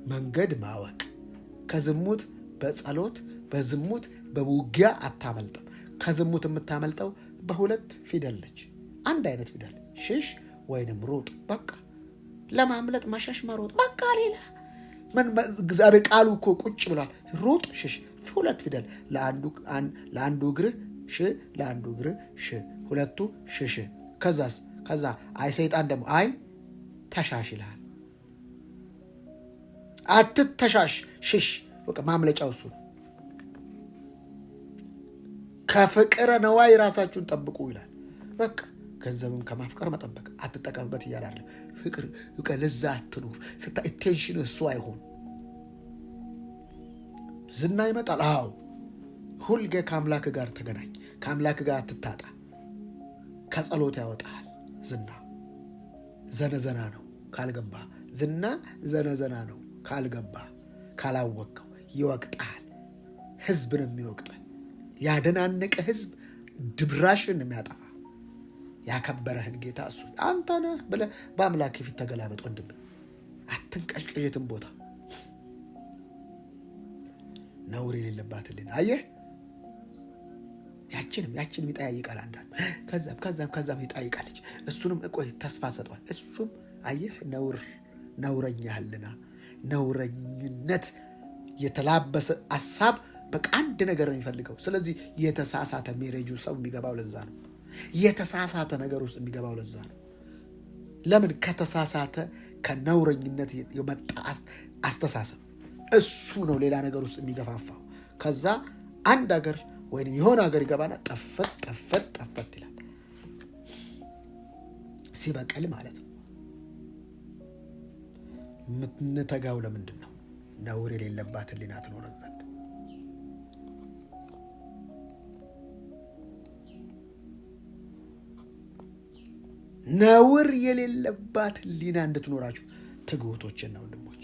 መንገድ ማወቅ፣ ከዝሙት በጸሎት በዝሙት በውጊያ አታመልጥም። ከዝሙት የምታመልጠው በሁለት ፊደል ነች። አንድ አይነት ፊደል ሽሽ ወይንም ሩጥ። በቃ ለማምለጥ መሸሽ መሮጥ በቃ ሌላ ምን እግዚአብሔር ቃሉ እኮ ቁጭ ብሏል። ሮጥ ሽሽ 2 ፊደል ለአንዱ እግር ሽ ለአንዱ እግር ሽ ሁለቱ ሽሽ ከዛ አይ ሰይጣን ደግሞ አይ ተሻሽ ይላል። አትተሻሽ ሽሽ በቃ ማምለጫው እሱ። ከፍቅረ ነዋይ ራሳችሁን ጠብቁ ይላል። በቃ ገንዘብም ከማፍቀር መጠበቅ አትጠቀምበት እያለ አይደለም። ፍቅር በቃ ለዛ አትኑር። ኢንቴንሽን እሱ አይሆን። ዝና ይመጣል። አዎ ሁልጊዜ ከአምላክ ጋር ተገናኝ። ከአምላክ ጋር አትታጣ። ከጸሎት ያወጣል። ዝና ዘነዘና ነው ካልገባ። ዝና ዘነዘና ነው ካልገባ ካላወቀው ይወቅጣል። ህዝብን የሚወቅጥ ያደናነቀ ህዝብ ድብራሽን የሚያጠፋ ያከበረህን ጌታ እሱ አንተ ነህ ብለህ በአምላክ ፊት ተገላበጥ ወንድም። አትንቀሽቀሽትን ቦታ ነውር የሌለባት ልን አየህ። ያችንም ይጠያይቃል። አንዳንድ ከዛም ይጠያይቃለች። እሱንም እቆይ ተስፋ ሰጠዋል። እሱም አየህ ነውረኛ ህልና ነውረኝነት የተላበሰ ሐሳብ በቃ አንድ ነገር ነው የሚፈልገው። ስለዚህ የተሳሳተ ሜሬጁ ሰው የሚገባው ለዛ ነው። የተሳሳተ ነገር ውስጥ የሚገባው ለዛ ነው። ለምን? ከተሳሳተ ከነውረኝነት የመጣ አስተሳሰብ እሱ ነው ሌላ ነገር ውስጥ የሚገፋፋው። ከዛ አንድ ሀገር ወይም የሆነ ሀገር ይገባና ጠፈት ይላል። ሲበቀል ማለት ነው። የምንተጋው ለምንድን ነው? ነውር የሌለባት ህሊና ትኖረን ዘንድ። ነውር የሌለባት ህሊና እንድትኖራችሁ ትግውቶችና ወንድሞች፣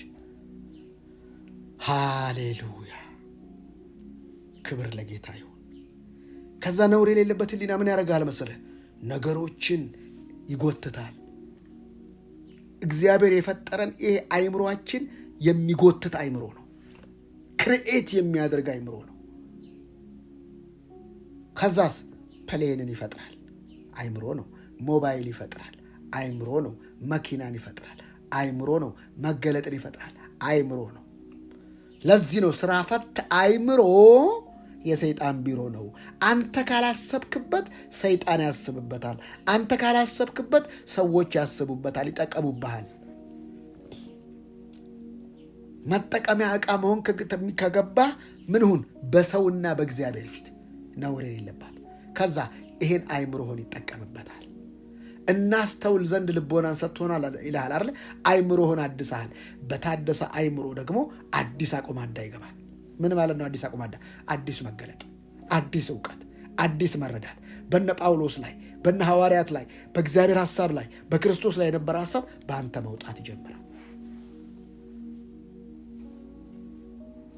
ሃሌሉያ ክብር ለጌታ ይሁን። ከዛ ነውር የሌለበት ህሊና ምን ያደርጋል መሰለህ? ነገሮችን ይጎትታል። እግዚአብሔር የፈጠረን ይሄ አይምሮአችን የሚጎትት አይምሮ ነው። ክርኤት የሚያደርግ አይምሮ ነው። ከዛስ ፕሌንን ይፈጥራል፣ አይምሮ ነው። ሞባይል ይፈጥራል፣ አይምሮ ነው። መኪናን ይፈጥራል፣ አይምሮ ነው። መገለጥን ይፈጥራል፣ አይምሮ ነው። ለዚህ ነው ስራ ፈት አይምሮ የሰይጣን ቢሮ ነው። አንተ ካላሰብክበት ሰይጣን ያስብበታል። አንተ ካላሰብክበት ሰዎች ያስቡበታል፣ ይጠቀሙብሃል። መጠቀሚያ ዕቃ መሆን ከገባ ምን ሁን? በሰውና በእግዚአብሔር ፊት ነውር የሌለባት። ከዛ ይሄን አይምሮህን ይጠቀምበታል። እናስተውል ዘንድ ልቦናን ሰጥቶናል ይልሃል አይደል? አይምሮህን አድሰሃል። በታደሰ አይምሮ ደግሞ አዲስ አቁማዳ ይገባል። ምን ማለት ነው? አዲስ አቁማዳ፣ አዲስ መገለጥ፣ አዲስ እውቀት፣ አዲስ መረዳት። በነ ጳውሎስ ላይ በነ ሐዋርያት ላይ በእግዚአብሔር ሐሳብ ላይ በክርስቶስ ላይ የነበረ ሐሳብ በአንተ መውጣት ይጀምራል።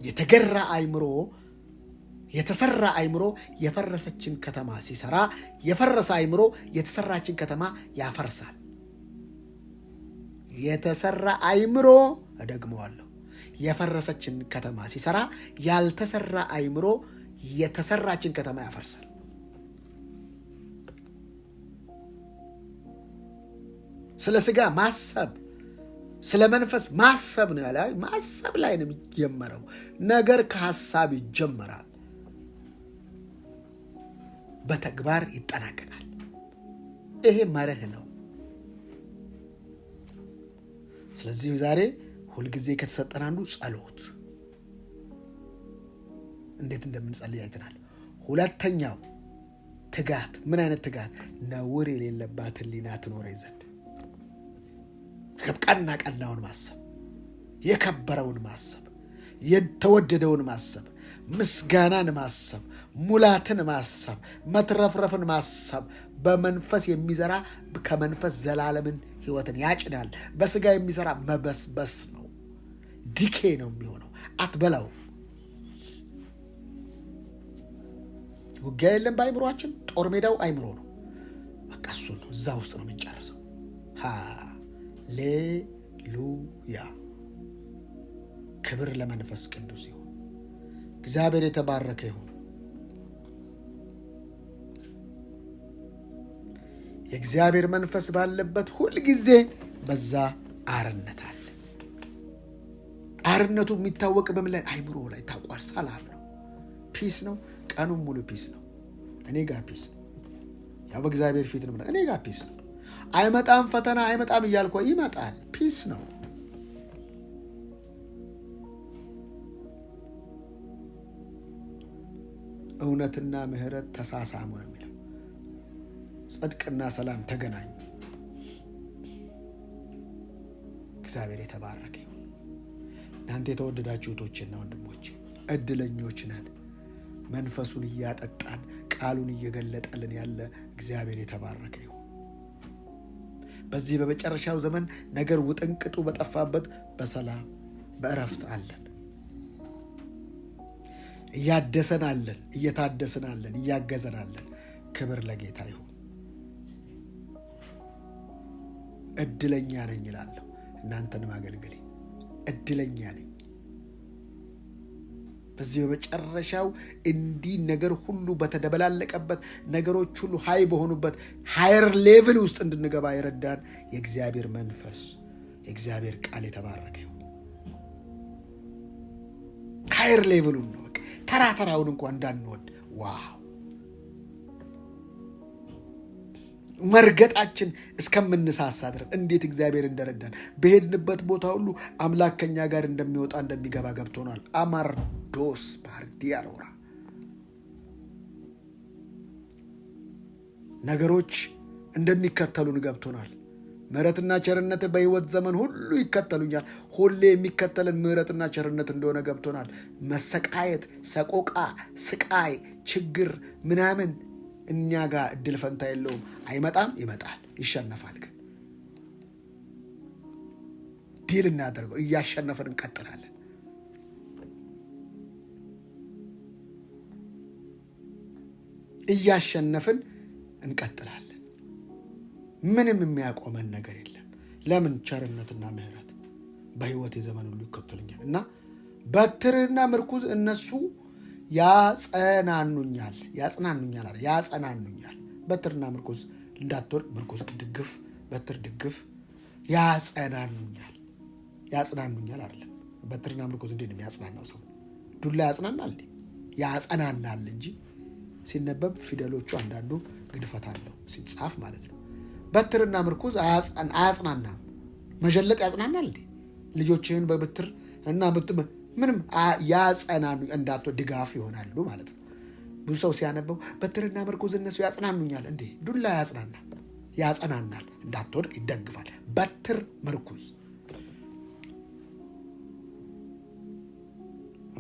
የተገራ አይምሮ የተሰራ አይምሮ የፈረሰችን ከተማ ሲሰራ፣ የፈረሰ አይምሮ የተሰራችን ከተማ ያፈርሳል። የተሰራ አይምሮ እደግመዋለሁ፣ የፈረሰችን ከተማ ሲሰራ፣ ያልተሰራ አይምሮ የተሰራችን ከተማ ያፈርሳል። ስለ ስጋ ማሰብ፣ ስለ መንፈስ ማሰብ ነው ያለ። ማሰብ ላይ ነው የሚጀመረው ነገር። ከሐሳብ ይጀመራል፣ በተግባር ይጠናቀቃል። ይሄ መርህ ነው። ስለዚህ ዛሬ ሁልጊዜ ከተሰጠን አንዱ ጸሎት፣ እንዴት እንደምንጸልይ አይተናል። ሁለተኛው ትጋት። ምን አይነት ትጋት? ነውር የሌለባት ህሊና ትኖረኝ ዘንድ ቀናውን ማሰብ፣ የከበረውን ማሰብ፣ የተወደደውን ማሰብ፣ ምስጋናን ማሰብ፣ ሙላትን ማሰብ፣ መትረፍረፍን ማሰብ። በመንፈስ የሚዘራ ከመንፈስ ዘላለምን ህይወትን ያጭዳል። በስጋ የሚሰራ መበስበስ ነው፣ ዲኬ ነው የሚሆነው። አትበላው። ውጊያ የለም በአይምሮአችን። ጦር ሜዳው አይምሮ ነው። በቃ እሱ ነው። እዛ ውስጥ ነው የምንጨርሰው። ሃሌሉያ ክብር ለመንፈስ ቅዱስ ይሁን። እግዚአብሔር የተባረከ ይሁን። የእግዚአብሔር መንፈስ ባለበት ሁል ጊዜ በዛ አርነት አለ። አርነቱ የሚታወቅ በምን ላይ? አይምሮ ላይ ታቋር። ሰላም ነው፣ ፒስ ነው። ቀኑን ሙሉ ፒስ ነው። እኔ ጋር ፒስ ነው። ያው በእግዚአብሔር ፊት ነው። እኔ ጋር ፒስ ነው። አይመጣም ፈተና አይመጣም እያልኩ ይመጣል። ፒስ ነው። እውነትና ምህረት ተሳሳሙ ነው የሚለው። ጽድቅና ሰላም ተገናኙ። እግዚአብሔር የተባረከ ይሁን። እናንተ የተወደዳችሁ እህቶችና ወንድሞች እድለኞች ነን። መንፈሱን እያጠጣን ቃሉን እየገለጠልን ያለ እግዚአብሔር የተባረከ ይሁን። በዚህ በመጨረሻው ዘመን ነገር ውጥንቅጡ በጠፋበት በሰላም በእረፍት አለን። እያደሰን አለን፣ እየታደስን አለን፣ እያገዘን አለን። ክብር ለጌታ ይሁን። እድለኛ ነኝ እላለሁ። እናንተን ማገልገሌ እድለኛ ነኝ። በዚህ በመጨረሻው እንዲህ ነገር ሁሉ በተደበላለቀበት ነገሮች ሁሉ ሀይ በሆኑበት ሃየር ሌቭል ውስጥ እንድንገባ የረዳን የእግዚአብሔር መንፈስ የእግዚአብሔር ቃል የተባረከ ይሁን። ሃየር ሌቭሉን ነው። ተራተራውን እንኳን እንዳንወድ ዋው መርገጣችን እስከምንሳሳ ድረስ እንዴት እግዚአብሔር እንደረዳን በሄድንበት ቦታ ሁሉ አምላክ ከኛ ጋር እንደሚወጣ እንደሚገባ ገብቶናል። አማርዶስ ፓርዲያኖራ ነገሮች እንደሚከተሉን ገብቶናል። ምሕረትና ቸርነት በሕይወት ዘመን ሁሉ ይከተሉኛል። ሁሌ የሚከተልን ምሕረትና ቸርነት እንደሆነ ገብቶናል። መሰቃየት፣ ሰቆቃ፣ ስቃይ፣ ችግር ምናምን እኛ ጋር እድል ፈንታ የለውም። አይመጣም፣ ይመጣል፣ ይሸነፋል። ግን ዲል እናደርገው፣ እያሸነፍን እንቀጥላለን። እያሸነፍን እንቀጥላለን። ምንም የሚያቆመን ነገር የለም። ለምን? ቸርነትና ምሕረት በሕይወት የዘመን ሁሉ ይከተሉኛል እና በትርና ምርኩዝ እነሱ ያጸናኑኛል። በትርና ምርኩዝ እንዳትወርቅ፣ ምርኩዝ ድግፍ፣ በትር ድግፍ። ያጸናኑኛል አይደለም። በትርና ምርኩዝ እንዴት ነው የሚያጽናናው? ሰው ዱላ ያጽናናል? ያጸናናል እንጂ ሲነበብ ፊደሎቹ አንዳንዱ ግድፈት አለው ሲጻፍ ማለት ነው። በትርና ምርኩዝ አያጽናናም። መጀለጥ ያጽናናል እንዴ? ልጆችህን በበትር እና ምንም ያጸናኑ እንዳቶ ድጋፍ ይሆናሉ ማለት ነው። ብዙ ሰው ሲያነበው በትርና ምርኩዝ እነሱ ያጽናኑኛል እንዴ? ዱላ ያጸናናል፣ እንዳትወድቅ ይደግፋል። በትር ምርኩዝ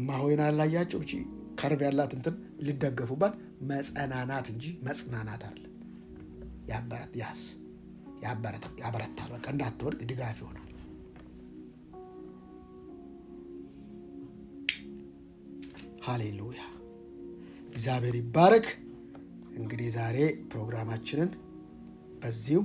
እማሆይን አላያቸው እቺ ከርብ ያላት እንትን ሊደገፉባት መጸናናት እንጂ መጽናናት አይደለም። ያበረታል። በቃ እንዳትወድቅ ድጋፍ ይሆናል። ሃሌሉያ! እግዚአብሔር ይባረክ። እንግዲህ ዛሬ ፕሮግራማችንን በዚሁ